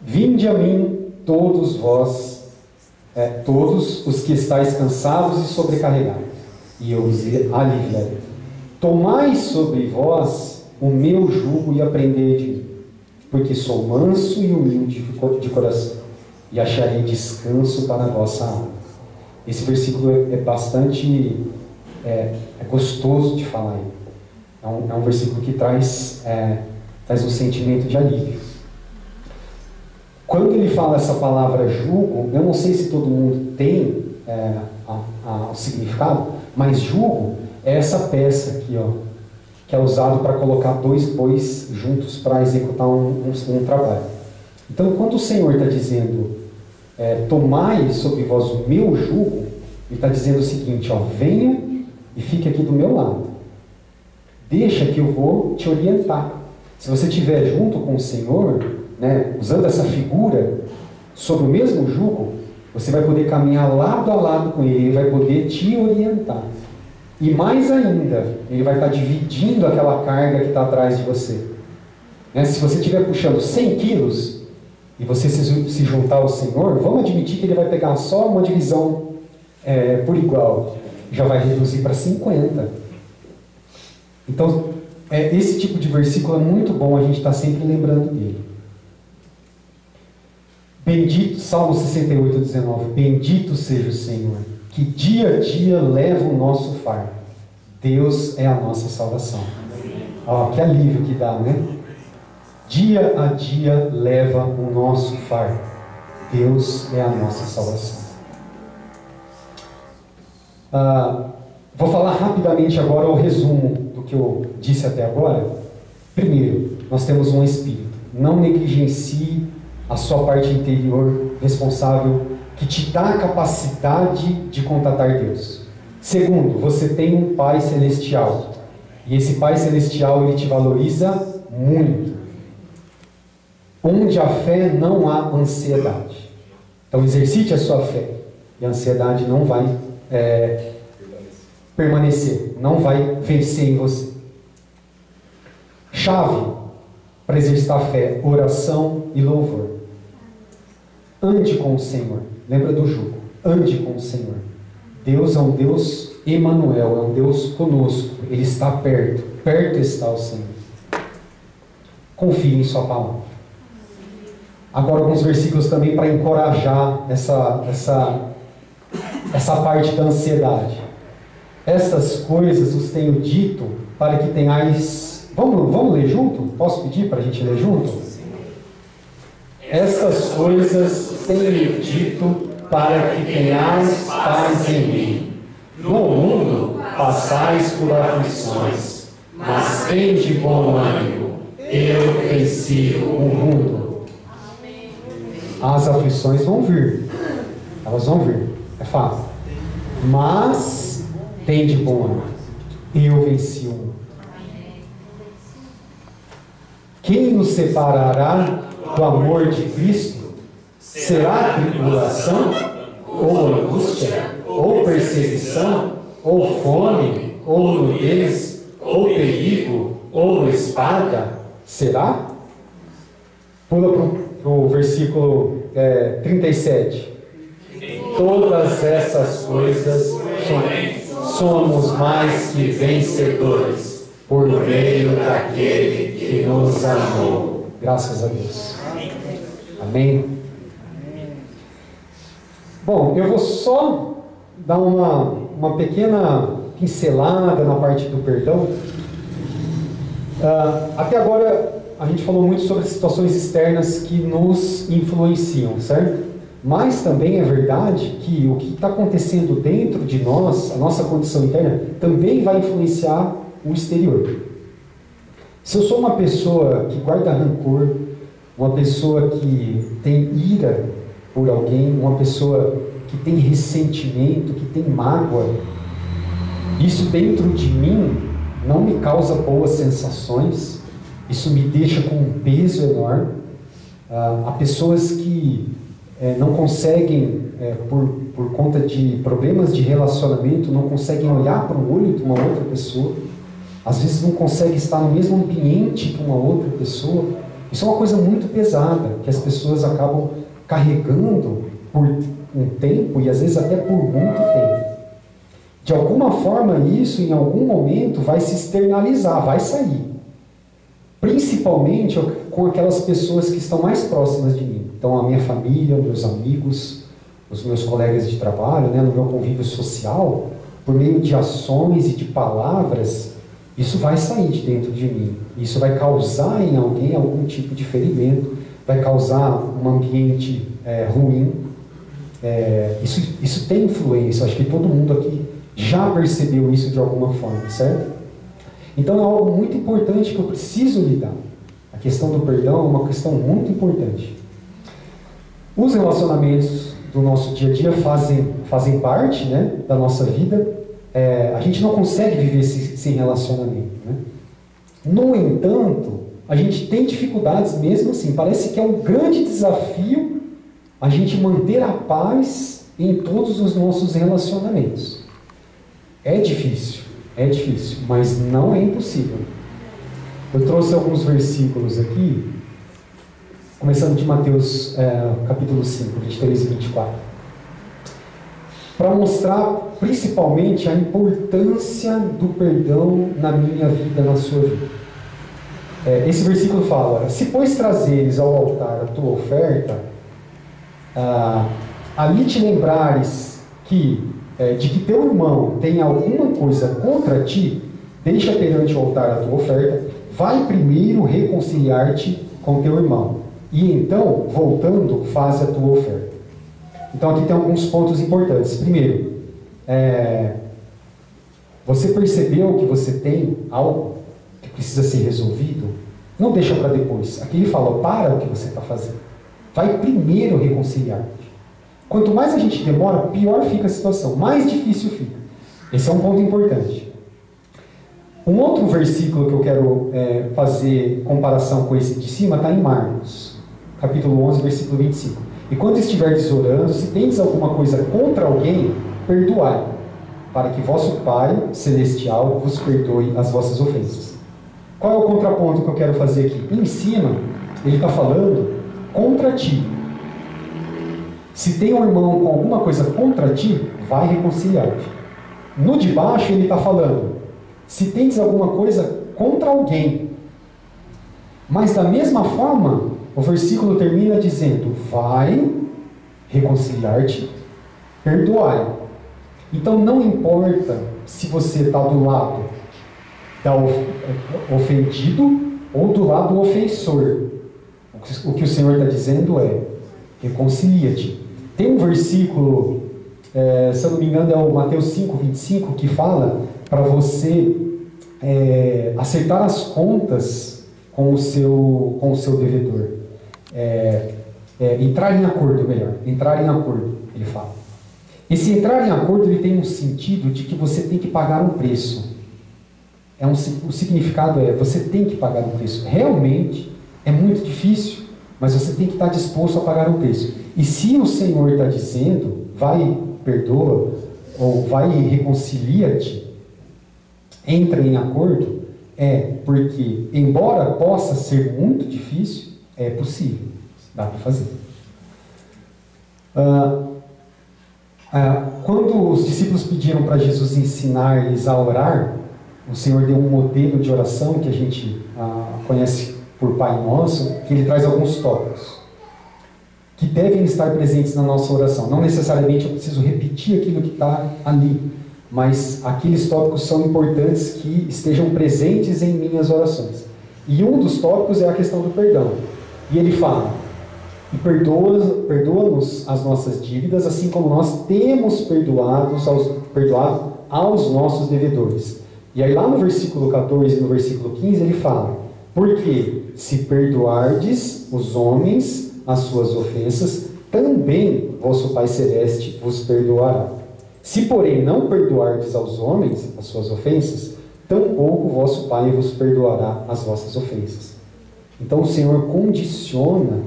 Vinde a mim todos vós, todos os que estáis cansados e sobrecarregados, e eu vos aliviarei. Tomai sobre vós o meu jugo e aprendei de mim, porque sou manso e humilde de coração, e acharei descanso para a vossa alma. Esse versículo é bastante gostoso de falar. É um versículo que traz um sentimento de alívio. Quando ele fala essa palavra jugo, eu não sei se todo mundo tem o significado, mas jugo é essa peça aqui, que é usado para colocar dois bois juntos para executar um trabalho. Então, quando o Senhor está dizendo, tomai sobre vós o meu jugo, Ele está dizendo o seguinte, venha e fique aqui do meu lado. Deixa que eu vou te orientar. Se você estiver junto com o Senhor, né, usando essa figura, sobre o mesmo jugo, você vai poder caminhar lado a lado com Ele, Ele vai poder te orientar. E mais ainda, Ele vai estar dividindo aquela carga que está atrás de você. Se você estiver puxando 100 quilos, e você se juntar ao Senhor, vamos admitir que Ele vai pegar só uma divisão por igual. Já vai reduzir para 50. Então, esse tipo de versículo é muito bom a gente estar sempre lembrando dele. Bendito, Salmo 68, 19. Bendito seja o Senhor, que dia a dia leva o nosso fardo. Deus é a nossa salvação. Que alívio que dá, né? Dia a dia leva o nosso fardo. Deus é a nossa salvação. Vou falar rapidamente agora o resumo do que eu disse até agora. Primeiro, nós temos um espírito. Não negligencie a sua parte interior responsável, que te dá a capacidade de contatar Deus. Segundo, você tem um Pai Celestial. E esse Pai Celestial, Ele te valoriza muito. Onde há fé, não há ansiedade. Então, exercite a sua fé. E a ansiedade não vai permanecer, não vai vencer em você. Chave para exercitar a fé: oração e louvor. Ande com o Senhor. Lembra do jugo. Ande com o Senhor. Deus é um Deus Emanuel, é um Deus conosco. Ele está perto. Perto está o Senhor. Confie em sua palavra. Agora alguns versículos também para encorajar essa parte da ansiedade. Estas coisas os tenho dito para que tenhais... Vamos ler junto? Posso pedir para a gente ler junto? Estas coisas tenho dito para que tenhais paz em mim. No mundo passais por aflições, mas tende bom ânimo. Eu venci o mundo. As aflições vão vir. Elas vão vir. É fato. Mas tende bom ânimo. Eu venci o mundo. Quem nos separará do amor de Cristo? Será tribulação, ou angústia, ou perseguição, ou fome, ou nudez, ou perigo, ou espada? Será? Pula para o versículo 37. Todas essas coisas somos mais que vencedores por meio daquele que nos amou. Graças a Deus. Amém? Bom, eu vou só dar uma pequena pincelada na parte do perdão. Até agora a gente falou muito sobre situações externas que nos influenciam, certo? Mas também é verdade que o que está acontecendo dentro de nós, a nossa condição interna, também vai influenciar o exterior. Se eu sou uma pessoa que guarda rancor, uma pessoa que tem ira por alguém, uma pessoa que tem ressentimento, que tem mágoa, Isso dentro de mim não me causa boas sensações, isso me deixa com um peso enorme. Há pessoas que não conseguem, por conta de problemas de relacionamento, não conseguem olhar para o olho de uma outra pessoa, às vezes não conseguem estar no mesmo ambiente que uma outra pessoa. Isso é uma coisa muito pesada, que as pessoas acabam carregando por um tempo, e às vezes até por muito tempo. De alguma forma isso, em algum momento, vai se externalizar, vai sair. Principalmente com aquelas pessoas que estão mais próximas de mim. Então, a minha família, meus amigos, os meus colegas de trabalho, no meu convívio social, por meio de ações e de palavras, isso vai sair de dentro de mim. Isso vai causar em alguém algum tipo de ferimento, vai causar um ambiente ruim. Isso tem influência, acho que todo mundo aqui já percebeu isso de alguma forma, certo? Então é algo muito importante que eu preciso lidar. A questão do perdão é uma questão muito importante. Os relacionamentos do nosso dia a dia fazem parte, da nossa vida. A gente não consegue viver sem relacionamento, No entanto, a gente tem dificuldades mesmo assim. Parece que é um grande desafio a gente manter a paz em todos os nossos relacionamentos. É difícil, mas não é impossível. Eu trouxe alguns versículos aqui, começando de Mateus capítulo 5, 23 e 24, para mostrar principalmente a importância do perdão na minha vida, na sua vida. Esse versículo fala: se pois trazeres ao altar a tua oferta, ali te lembrares de que teu irmão tem alguma coisa contra ti, deixa perante o altar a tua oferta, vai primeiro reconciliar-te com teu irmão, e então, voltando, faz a tua oferta. Então aqui tem alguns pontos importantes. Primeiro, você percebeu que você tem algo que precisa ser resolvido? Não deixa para depois. Aqui ele fala: para o que você está fazendo, vai primeiro reconciliar-te. Quanto mais a gente demora, pior fica a situação, mais difícil fica. Esse é um ponto importante. Um outro versículo que eu quero fazer comparação com esse de cima está em Marcos, capítulo 11, versículo 25. E quando estiverdes orando, se tendes alguma coisa contra alguém, perdoai, para que vosso Pai Celestial vos perdoe as vossas ofensas. Qual é o contraponto que eu quero fazer aqui? Em cima, ele está falando contra ti. Se tem um irmão com alguma coisa contra ti, vai reconciliar-te. No de baixo, ele está falando: se tens alguma coisa contra alguém. Mas da mesma forma, o versículo termina dizendo: vai reconciliar-te, perdoai. Então não importa se você está do lado ofendido ou do lado ofensor. O que o Senhor está dizendo é: reconcilia-te. Tem um versículo, se eu não me engano é o Mateus 5, 25, que fala para você acertar as contas com o seu devedor. Entrar em acordo, melhor. Entrar em acordo, ele fala. Esse entrar em acordo, ele tem um sentido de que você tem que pagar um preço. O significado você tem que pagar um preço. Realmente, é muito difícil, mas você tem que estar disposto a pagar um preço. E se o Senhor está dizendo: vai, perdoa, ou vai, reconcilia-te, entra em acordo, porque, embora possa ser muito difícil, é possível, dá para fazer. Quando os discípulos pediram para Jesus ensinar-lhes a orar, o Senhor deu um modelo de oração que a gente conhece por Pai Nosso, que ele traz alguns tópicos que devem estar presentes na nossa oração. Não necessariamente eu preciso repetir aquilo que está ali, mas aqueles tópicos são importantes que estejam presentes em minhas orações. E um dos tópicos é a questão do perdão. E ele fala: e perdoa-nos as nossas dívidas, assim como nós temos perdoado aos nossos devedores. E aí lá no versículo 14 e no versículo 15 ele fala: porque se perdoardes os homens as suas ofensas, também vosso Pai Celeste vos perdoará. Se, porém, não perdoardes aos homens as suas ofensas, tampouco vosso Pai vos perdoará as vossas ofensas. Então o Senhor condiciona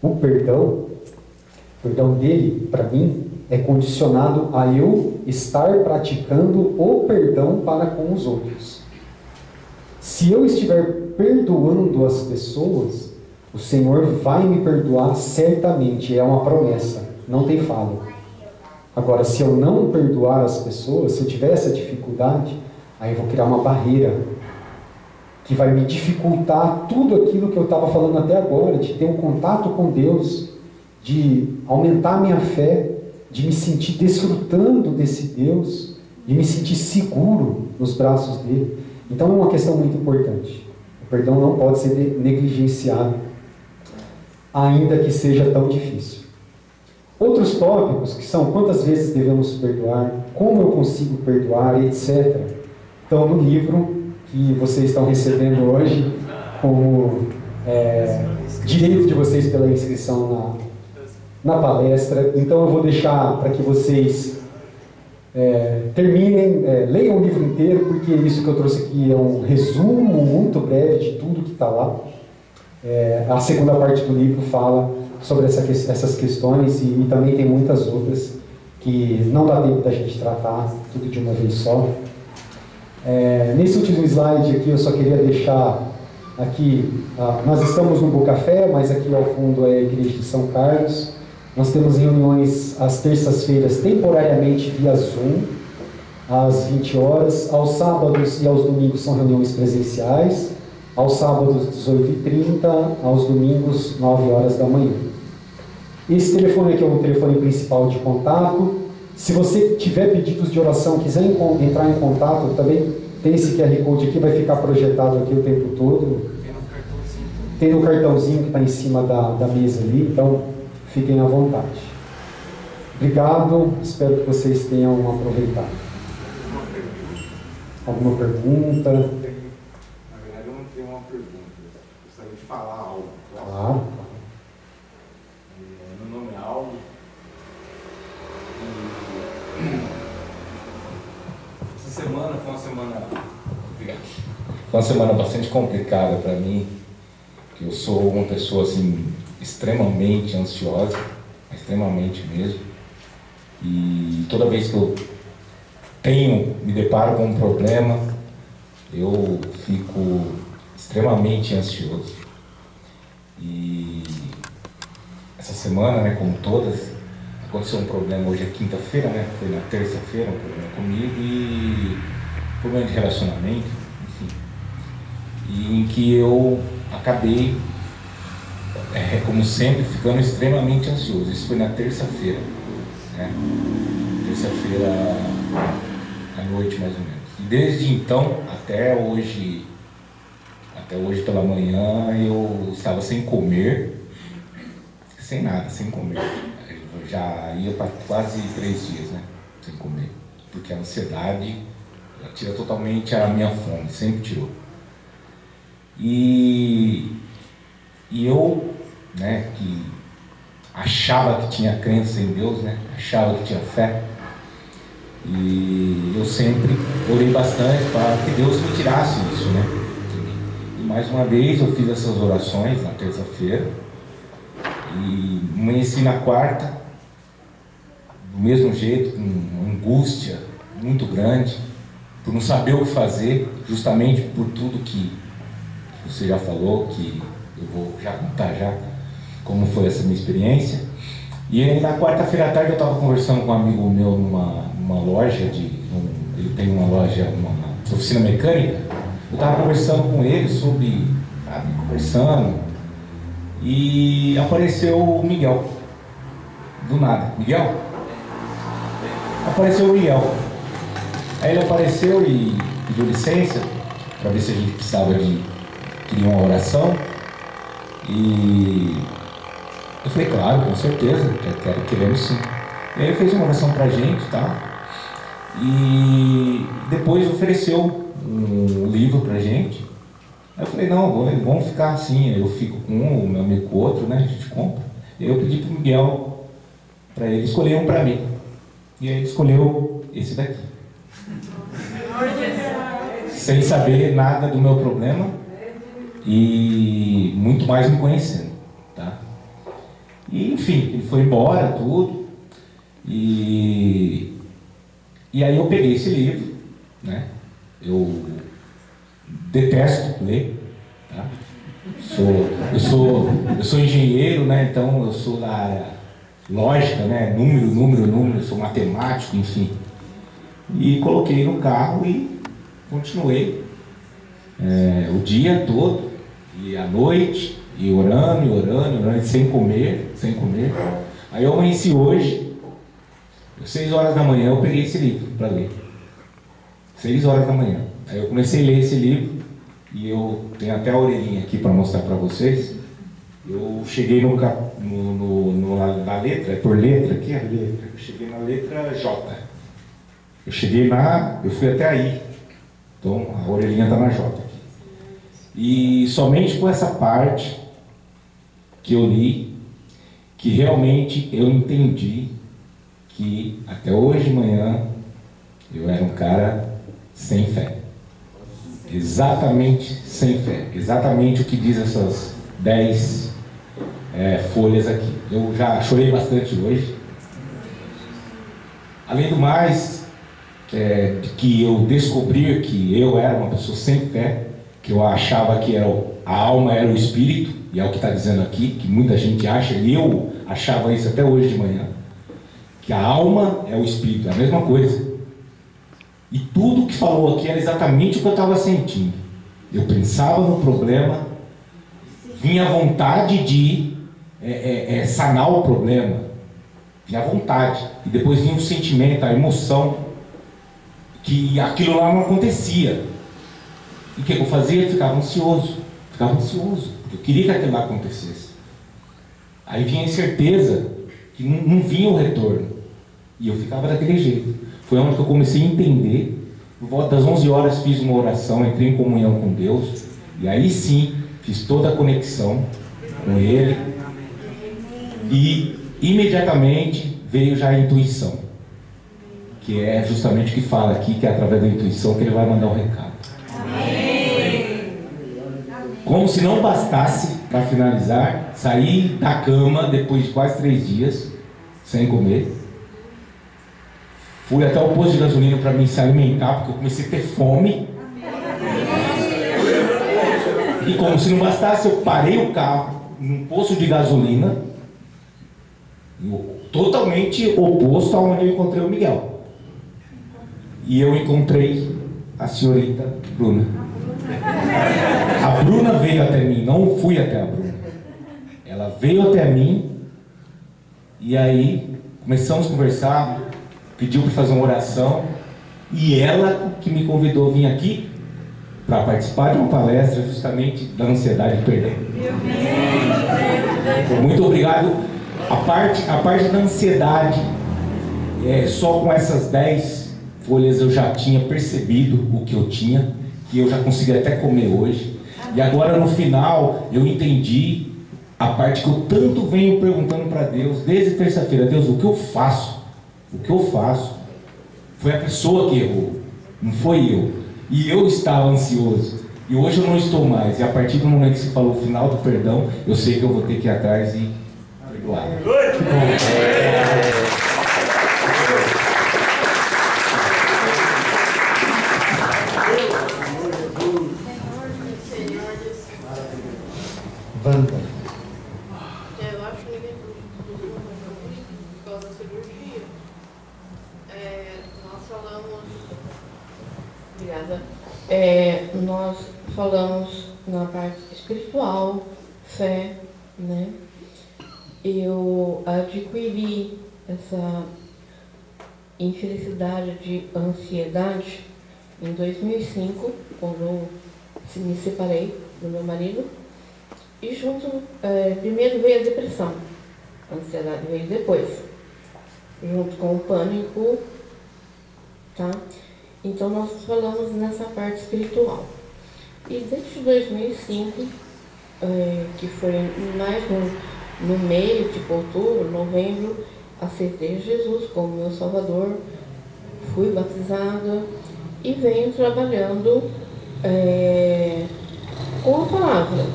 o perdão dele, para mim, é condicionado a eu estar praticando o perdão para com os outros. Se eu estiver perdoando as pessoas, o Senhor vai me perdoar certamente, é uma promessa, não tem falha. Agora, se eu não perdoar as pessoas, se eu tiver essa dificuldade, aí eu vou criar uma barreira que vai me dificultar tudo aquilo que eu estava falando até agora, de ter um contato com Deus, de aumentar a minha fé, de me sentir desfrutando desse Deus, de me sentir seguro nos braços dele. Então é uma questão muito importante. O perdão não pode ser negligenciado, ainda que seja tão difícil. Outros tópicos que são quantas vezes devemos perdoar, como eu consigo perdoar, etc. Estão no livro que vocês estão recebendo hoje como direito de vocês pela inscrição na palestra. Então eu vou deixar para que vocês terminem, leiam o livro inteiro, porque isso que eu trouxe aqui é um resumo muito breve de tudo que está lá. A segunda parte do livro fala sobre essas questões e também tem muitas outras que não dá tempo da gente tratar tudo de uma vez só. Nesse último slide aqui eu só queria deixar aqui, nós estamos no Bucafé, mas aqui ao fundo é a Igreja de São Carlos. Nós temos reuniões às terças-feiras temporariamente via Zoom, às 20 horas. Aos sábados e aos domingos são reuniões presenciais. Aos sábados, 18h30, aos domingos, 9 horas da manhã. Esse telefone aqui é o telefone principal de contato. Se você tiver pedidos de oração, quiser entrar em contato, também tem esse QR Code aqui, vai ficar projetado aqui o tempo todo. Tem no cartãozinho que está em cima da mesa ali, então fiquem à vontade. Obrigado, espero que vocês tenham aproveitado. Alguma pergunta? Na verdade, eu não tenho uma pergunta. Eu gostaria de falar algo. Claro. Meu nome é Aldo. Essa semana foi uma semana. Obrigado. Foi uma semana bastante complicada para mim, que eu sou uma pessoa assim extremamente ansiosa, extremamente mesmo. E toda vez que eu me deparo com um problema, eu fico extremamente ansioso. E essa semana, né, como todas, aconteceu um problema. Hoje é quinta-feira, né? Foi na terça-feira um problema comigo e problema de relacionamento, enfim. E em que eu acabei, como sempre, ficando extremamente ansioso. Isso foi na terça-feira, né? Terça-feira à noite, mais ou menos. E desde então até hoje pela manhã, eu estava sem comer, sem nada, sem comer. Eu já ia para quase 3 dias, né, sem comer, porque a ansiedade tira totalmente a minha fome, sempre tirou. E eu, né, que achava que tinha crença em Deus, né, achava que tinha fé, e eu sempre orei bastante para que Deus me tirasse isso, né. E mais uma vez eu fiz essas orações na terça-feira e amanheci na quarta do mesmo jeito, com uma angústia muito grande, por não saber o que fazer, justamente por tudo que você já falou, que eu vou já contar já como foi essa minha experiência. E aí, na quarta-feira à tarde eu estava conversando com um amigo meu numa loja, ele tem uma loja, uma oficina mecânica. Eu estava conversando com ele sobre, conversando, e apareceu o Miguel, do nada. Miguel? Apareceu o Miguel. Aí ele apareceu e pediu licença para ver se a gente precisava queria uma oração. E eu falei, claro, com certeza, queremos sim. E aí ele fez uma oração pra gente, tá? E depois ofereceu um livro pra gente. Aí eu falei, não, vamos ficar assim, eu fico com um, o meu amigo com o outro, né? A gente compra. E aí eu pedi pro Miguel para ele escolher um para mim. E aí ele escolheu esse daqui. Sem saber nada do meu problema e muito mais me conhecendo, tá? E enfim, ele foi embora, tudo. E aí eu peguei esse livro, né? Eu detesto ler, tá? Eu sou engenheiro, né? Então eu sou da área lógica, né? Número, sou matemático, enfim. E coloquei no carro e continuei o dia todo, e à noite, e orando, sem comer. Aí eu amanheci hoje, 6 horas da manhã, eu peguei esse livro para ler. 6 horas da manhã. Aí eu comecei a ler esse livro, e eu tenho até a orelhinha aqui para mostrar para vocês. Eu cheguei na letra, é por letra aqui, a letra. Eu cheguei na letra J. Eu fui até aí. Então a orelhinha está na J aqui. E somente com essa parte que eu li, que realmente eu entendi que até hoje de manhã eu era um cara sem fé. Exatamente sem fé. Exatamente o que diz essas 10 folhas aqui. Eu já chorei bastante hoje. Além do mais, de que eu descobri que eu era uma pessoa sem fé, que eu achava que a alma era o espírito, e é o que está dizendo aqui, que muita gente acha, e eu achava isso até hoje de manhã, que a alma é o espírito, é a mesma coisa. E tudo que falou aqui era exatamente o que eu estava sentindo. Eu pensava no problema, vinha a vontade de sanar o problema, vinha a vontade, e depois vinha o sentimento, a emoção, que aquilo lá não acontecia. E o que eu fazia? Eu ficava ansioso, eu queria que aquilo lá acontecesse. Aí vinha a incerteza, que não vinha o retorno, e eu ficava daquele jeito. Foi onde que eu comecei a entender. Por volta das 11 horas fiz uma oração, entrei em comunhão com Deus, e aí sim fiz toda a conexão com Ele, e imediatamente veio já a intuição, que é justamente o que fala aqui, que é através da intuição que Ele vai mandar o recado. Como se não bastasse, para finalizar, saí da cama depois de quase 3 dias sem comer. Fui até o posto de gasolina para me se alimentar, porque eu comecei a ter fome. E como se não bastasse, eu parei o carro num posto de gasolina, totalmente oposto aonde eu encontrei o Miguel. E eu encontrei a senhorita Bruna. A Bruna veio até mim, não fui até a Bruna. Ela veio até mim, e aí começamos a conversar, pediu para fazer uma oração, e ela que me convidou a vir aqui para participar de uma palestra justamente da ansiedade e perdão. Muito obrigado. A parte da ansiedade, só com essas 10 folhas eu já tinha percebido o que eu tinha, que eu já consegui até comer hoje. E agora no final eu entendi a parte que eu tanto venho perguntando para Deus desde terça-feira. Deus, o que eu faço? O que eu faço? Foi a pessoa que errou, não foi eu. E eu estava ansioso. E hoje eu não estou mais. E a partir do momento que você falou o final do perdão, eu sei que eu vou ter que ir atrás e perdoar. Vanda. Eu acho que ninguém por causa da cirurgia. Nós falamos. Obrigada. Nós falamos na parte espiritual, fé, né? Eu adquiri essa infelicidade de ansiedade em 2005, quando eu me separei do meu marido. E junto, primeiro veio a depressão, a ansiedade veio depois, junto com o pânico, tá? Então nós falamos nessa parte espiritual. E desde 2005, que foi mais no meio, tipo outubro, novembro, aceitei Jesus como meu Salvador, fui batizada e venho trabalhando com a palavra.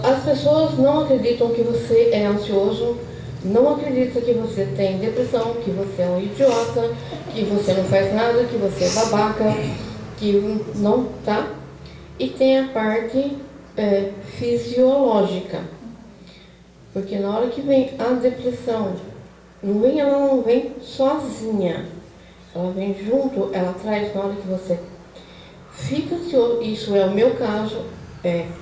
As pessoas não acreditam que você é ansioso, não acreditam que você tem depressão, que você é um idiota, que você não faz nada, que você é babaca, que não, tá? E tem a parte fisiológica, porque na hora que vem a depressão, ela não vem sozinha, ela vem junto, ela traz na hora que você fica ansioso. Isso é o meu caso,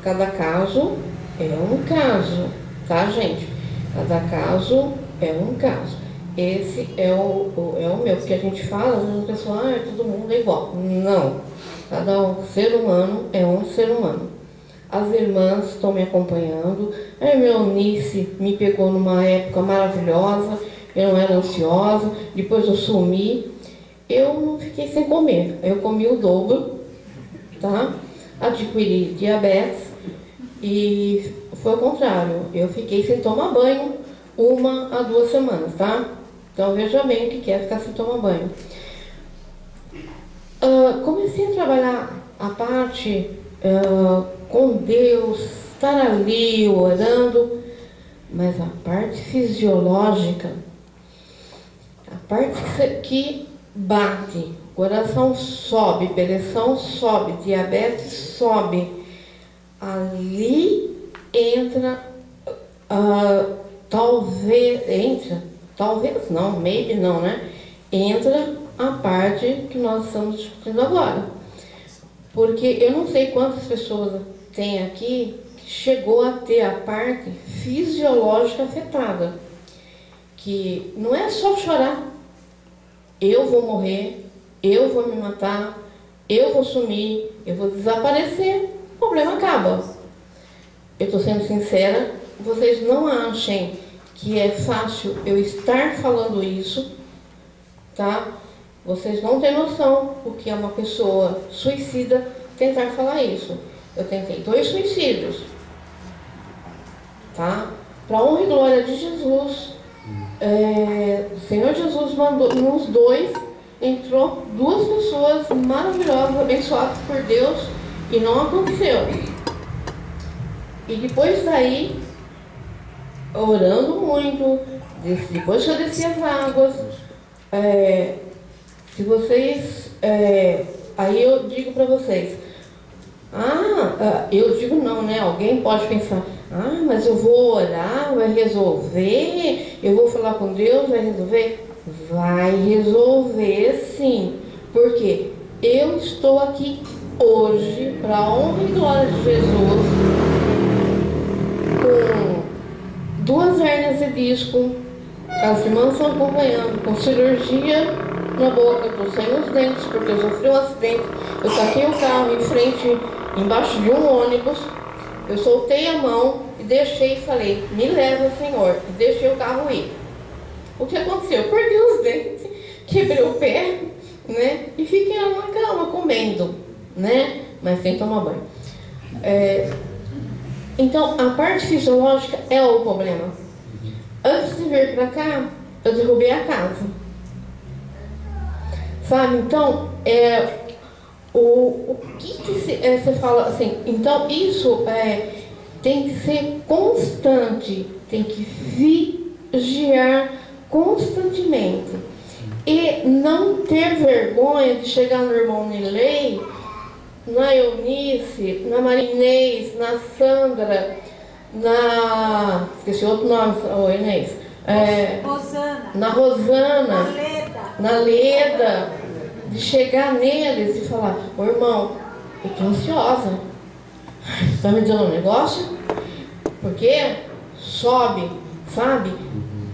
cada caso é um caso, tá, gente? Cada caso é um caso. Esse é o meu, porque a gente fala, às vezes a pessoa, todo mundo é igual. Não, cada ser humano é um ser humano. As irmãs estão me acompanhando. A minha Eunice me pegou numa época maravilhosa, eu não era ansiosa, depois eu sumi. Eu não fiquei sem comer, eu comi o dobro, tá? Adquiri diabetes e foi o contrário, eu fiquei sem tomar banho 1 a 2 semanas, tá? Então veja bem o que é ficar sem tomar banho. Comecei a trabalhar a parte com Deus, estar ali orando, mas a parte fisiológica, a parte que bate, coração sobe, pressão sobe, diabetes sobe, ali entra, talvez não, maybe não, né? Entra a parte que nós estamos discutindo agora. Porque eu não sei quantas pessoas tem aqui que chegou a ter a parte fisiológica afetada. Que não é só chorar, eu vou morrer, eu vou me matar, eu vou sumir, eu vou desaparecer, o problema acaba. Eu estou sendo sincera, vocês não achem que é fácil eu estar falando isso, tá? Vocês não têm noção o que é uma pessoa suicida tentar falar isso. Eu tentei 2 suicídios, tá? Para honra e glória de Jesus, o Senhor Jesus mandou nos 2, entrou 2 pessoas maravilhosas, abençoadas por Deus, e não aconteceu. E depois daí, orando muito, depois que eu desci as águas, se vocês, aí eu digo para vocês, eu digo não, né? Alguém pode pensar, mas eu vou orar, vai resolver, eu vou falar com Deus, vai resolver? Vai resolver sim, porque eu estou aqui hoje, para a honra e glória de Jesus, com 2 hérnias de disco, as irmãs estão acompanhando, com cirurgia na boca, estou sem os dentes, porque eu sofri um acidente, eu taquei o carro em frente, embaixo de um ônibus, eu soltei a mão e deixei e falei, me leva, Senhor, e deixei o carro ir. O que aconteceu? Eu perdi os dentes, quebrei o pé, né, e fiquei na cama comendo, né, mas sem tomar banho. Então, a parte fisiológica é o problema. Antes de vir para cá, eu derrubei a casa. Sabe? Então, o que você fala assim? Então, isso tem que ser constante, tem que vigiar constantemente. E não ter vergonha de chegar no irmão Nilei, na Eunice, na Marinês, na Sandra, esqueci outro nome, Inês. Rosana. Na Rosana, na Leda. Leda, de chegar neles e falar, ô irmão, eu tô ansiosa. Tá me dando um negócio? Porque sobe, sabe?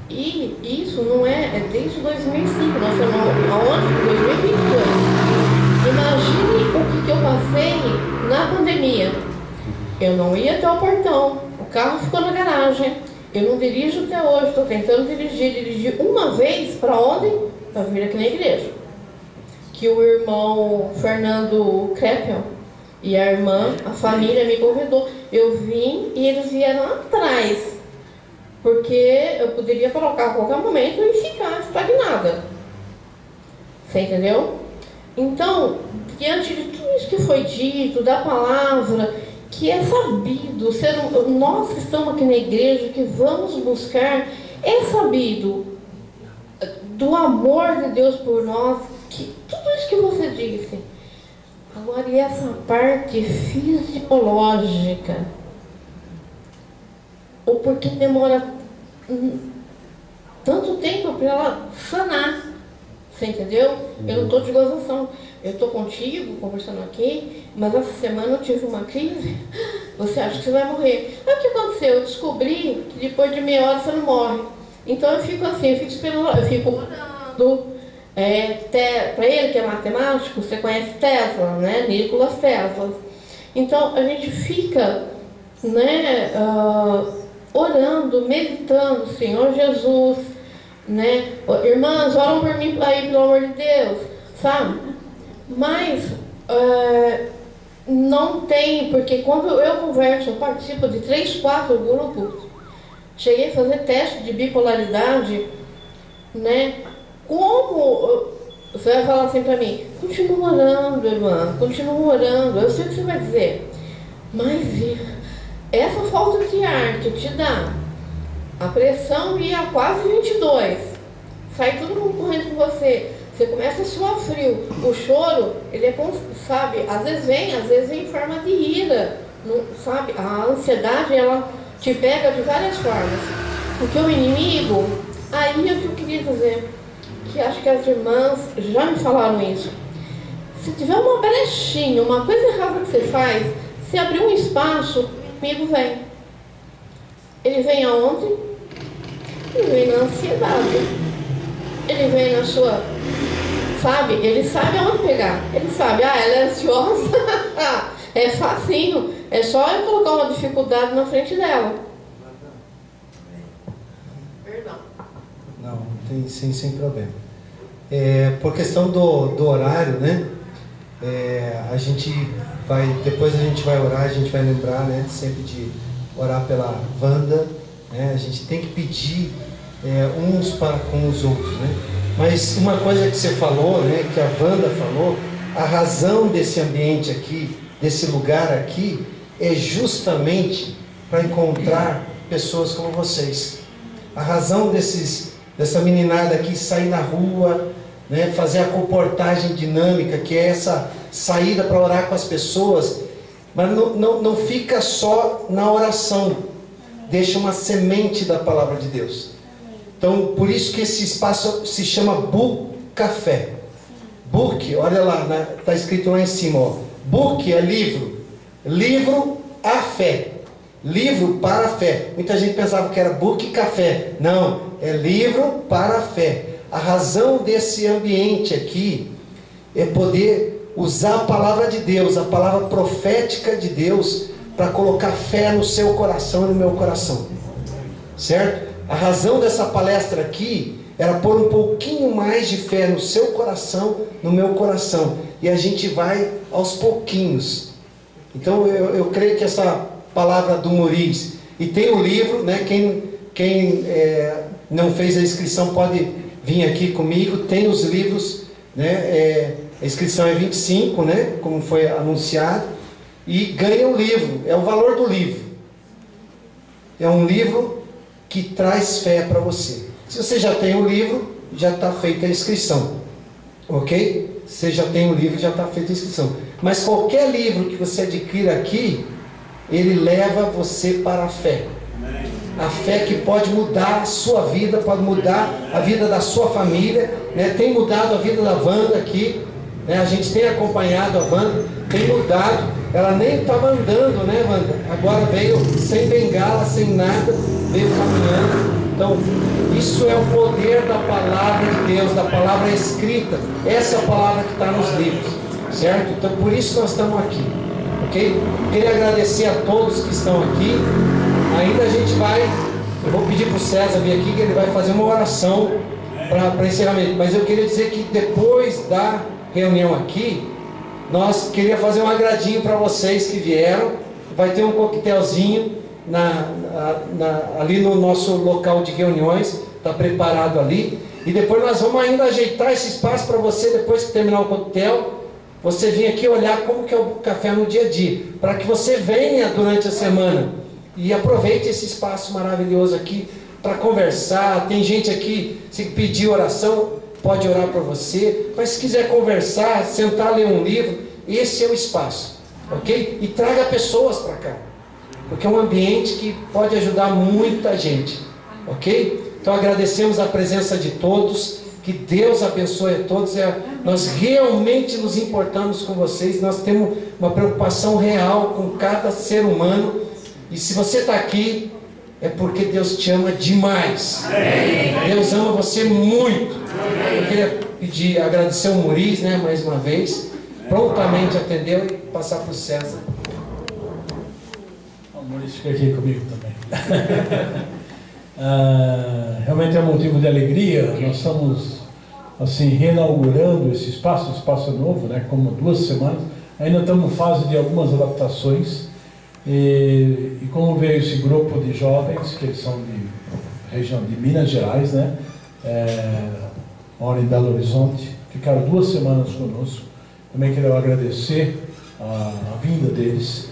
E isso não é desde 2005, nós estamos aonde? 2022. Imagine o que eu passei na pandemia. Eu não ia até o portão, o carro ficou na garagem. Eu não dirijo até hoje, estou tentando dirigir uma vez para onde? Para vir aqui na igreja. Que o irmão Fernando Kreppel e a irmã, a família me convidou. Eu vim e eles vieram atrás Porque eu poderia colocar a qualquer momento e ficar estagnada. Você entendeu? Então, diante de tudo isso que foi dito, da palavra, que é sabido, nós que estamos aqui na igreja, que vamos buscar, é sabido do amor de Deus por nós, que tudo isso que você disse. Agora, e essa parte fisiológica? Ou porque demora tanto tempo para ela sanar? Você entendeu? Eu não estou de gozação. Eu estou contigo, conversando aqui, mas essa semana eu tive uma crise. Você acha que você vai morrer. Aí o que aconteceu? Eu descobri que depois de meia hora você não morre. Então eu fico assim, eu fico esperando, eu fico orando. Para ele que é matemático, você conhece Tesla, né? Nikola Tesla. Então a gente fica, né, orando, meditando, Senhor Jesus, né? Irmãs, oram por mim aí, pelo amor de Deus, sabe? Mas não tem, porque quando eu converso, eu participo de 3, 4 grupos, cheguei a fazer teste de bipolaridade, né? Como você vai falar assim para mim, continua orando, irmã, continua orando, eu sei o que você vai dizer, mas essa falta de ar que te dá, a pressão ia a quase 22, sai tudo correndo com você, você começa a suar frio, o choro, ele é, sabe, às vezes vem em forma de ira, não, sabe, a ansiedade, ela te pega de várias formas, porque o inimigo, aí é o que eu queria dizer, que acho que as irmãs já me falaram isso. Se tiver uma brechinha, uma coisa errada que você faz, se abrir um espaço, o inimigo vem. Ele vem aonde? Ele vem na ansiedade. Ele vem na sua... Sabe? Ele sabe aonde pegar. Ele sabe, ela é ansiosa. É facinho. É só eu colocar uma dificuldade na frente dela. Perdão. Não, tem sem problema. Por questão do horário, né? Depois a gente vai orar, a gente vai lembrar, né? Sempre de orar pela Wanda, né? A gente tem que pedir uns para com os outros, né? Mas uma coisa que você falou, né? Que a Wanda falou, a razão desse ambiente aqui, desse lugar aqui, é justamente para encontrar pessoas como vocês. A razão dessa meninada aqui sair na rua, né, fazer a comportagem dinâmica, que é essa saída para orar com as pessoas, mas não fica só na oração, deixa uma semente da palavra de Deus. Então, por isso que esse espaço se chama Book Café. Book, olha lá, está escrito lá em cima, ó. Book é livro, livro a fé, livro para a fé. Muita gente pensava que era Book Café, não, é livro para a fé. A razão desse ambiente aqui é poder usar a palavra de Deus, a palavra profética de Deus, para colocar fé no seu coração e no meu coração. Certo? A razão dessa palestra aqui era pôr um pouquinho mais de fé no seu coração, no meu coração. E a gente vai aos pouquinhos. Então eu creio que essa palavra do Moriz, e tem o livro, né? Quem não fez a inscrição pode vir aqui comigo, tem os livros, né? A inscrição é 25, né? Como foi anunciado, e ganha o livro, é o valor do livro. É um livro que traz fé para você. Se você já tem o livro, já está feita a inscrição, ok? Você já tem o livro, já está feita a inscrição. Mas qualquer livro que você adquira aqui, ele leva você para a fé. A fé que pode mudar a sua vida, pode mudar a vida da sua família, né? Tem mudado a vida da Wanda aqui, né? A gente tem acompanhado a Wanda, tem mudado. Ela nem estava andando, né, Wanda? Agora veio sem bengala, sem nada, veio caminhando. Então, isso é o poder da palavra de Deus, da palavra escrita. Essa é a palavra que está nos livros, certo? Então, por isso nós estamos aqui, ok? Queria agradecer a todos que estão aqui. Ainda a gente eu vou pedir para o César vir aqui, que ele vai fazer uma oração para encerramento. Mas eu queria dizer que depois da reunião aqui, nós queríamos fazer um agradinho para vocês que vieram. Vai ter um coquetelzinho ali no nosso local de reuniões, está preparado ali. E depois nós vamos ainda ajeitar esse espaço para você, depois que terminar o coquetel, você vir aqui olhar como que é o café no dia a dia, para que você venha durante a semana e aproveite esse espaço maravilhoso aqui para conversar. Tem gente aqui, se pedir oração, pode orar por você, mas se quiser conversar, sentar, ler um livro, esse é o espaço, ok? E traga pessoas para cá, porque é um ambiente que pode ajudar muita gente, ok? Então agradecemos a presença de todos, que Deus abençoe a todos. Nós realmente nos importamos com vocês, nós temos uma preocupação real com cada ser humano, e se você está aqui, é porque Deus te ama demais. Deus ama você muito. Eu queria agradecer o Muriz, né, mais uma vez, prontamente atendeu, e passar para o César. O Muriz fica aqui comigo também. Realmente é motivo de alegria. Nós estamos assim reinaugurando esse espaço novo, né, como 2 semanas. Ainda estamos em fase de algumas adaptações, e como veio esse grupo de jovens, que eles são de região de Minas Gerais, né, moram em Belo Horizonte, ficaram 2 semanas conosco. Também quero agradecer a vinda deles,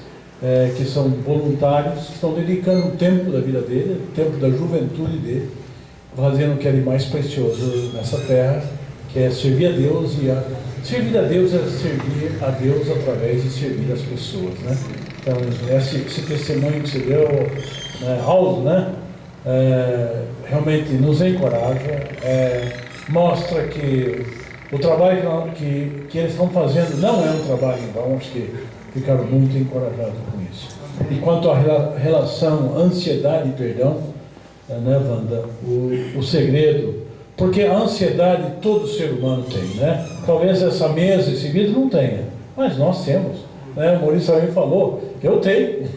que são voluntários, que estão dedicando um tempo da vida dele, o tempo da juventude dele, fazendo o que é de mais precioso nessa terra, que é servir a Deus. Servir a Deus é servir a Deus através de servir as pessoas, né? Então, esse testemunho que você deu, Raul, né? Realmente nos encoraja, mostra que o trabalho que eles estão fazendo não é um trabalho em vão. Acho que ficaram muito encorajados com isso. E quanto à relação ansiedade e perdão, né, Wanda, o segredo, porque a ansiedade todo ser humano tem, né? Talvez essa mesa, esse vidro não tenha, mas nós temos, né? O Maurício também falou, eu tenho,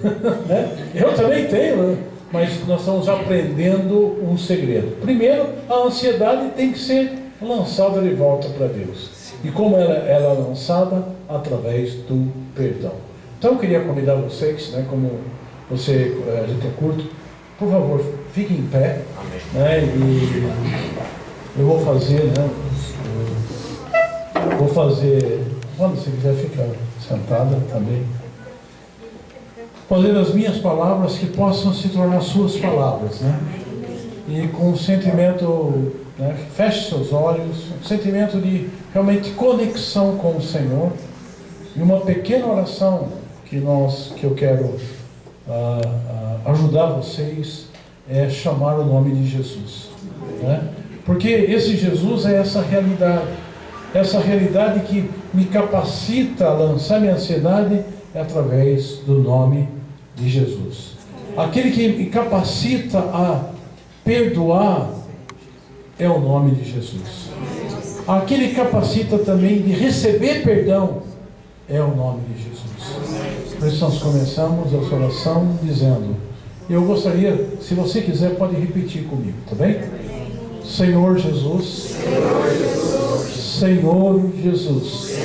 né? Eu também tenho, né? Mas nós estamos aprendendo um segredo. Primeiro, a ansiedade tem que ser lançada de volta para Deus. E como ela é lançada? Através do perdão. Então eu queria convidar vocês, né, como a gente é curto, por favor, fiquem em pé, né, e eu vou fazer, né, quando você quiser ficar sentada também, fazer as minhas palavras que possam se tornar suas palavras, né, e com um sentimento, né, feche seus olhos, um sentimento de realmente conexão com o Senhor, e uma pequena oração que eu quero ajudar vocês é chamar o nome de Jesus, né? Porque esse Jesus é essa realidade que me capacita a lançar minha ansiedade é através do nome de Jesus. Aquele que me capacita a perdoar é o nome de Jesus. Aquele que capacita também de receber perdão é o nome de Jesus. Por isso nós começamos essa oração dizendo, eu gostaria, se você quiser, pode repetir comigo, tá bem? Senhor Jesus, Senhor Jesus,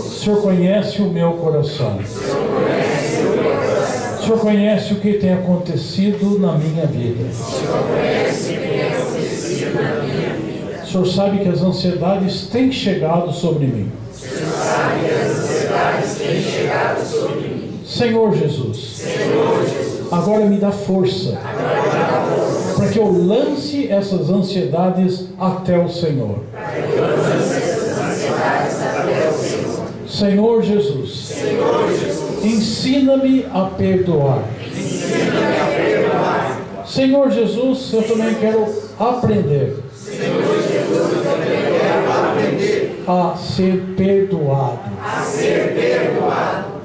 o Senhor conhece o meu coração, o Senhor conhece o que tem acontecido na minha vida, o Senhor sabe que as ansiedades têm chegado sobre mim. Senhor Jesus, agora me dá força para que eu lance essas ansiedades até o Senhor. Senhor Jesus, ensina-me a perdoar. Senhor Jesus, eu também quero aprender a ser perdoado.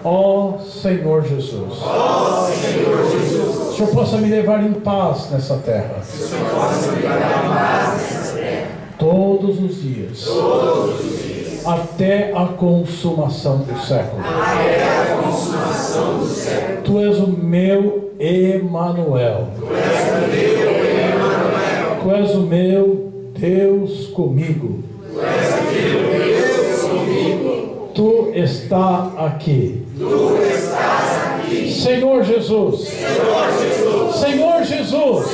Ó Senhor Jesus. O Senhor possa me levar em paz nessa terra. Todos os dias. Até a consumação do século. Tu és o meu Emanuel. Tu és o meu Deus comigo. Tu estás aqui. Senhor Jesus. Senhor Jesus.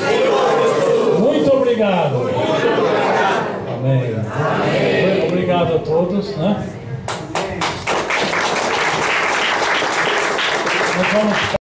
Muito obrigado. Amém. Obrigado a todos, né? Nós vamos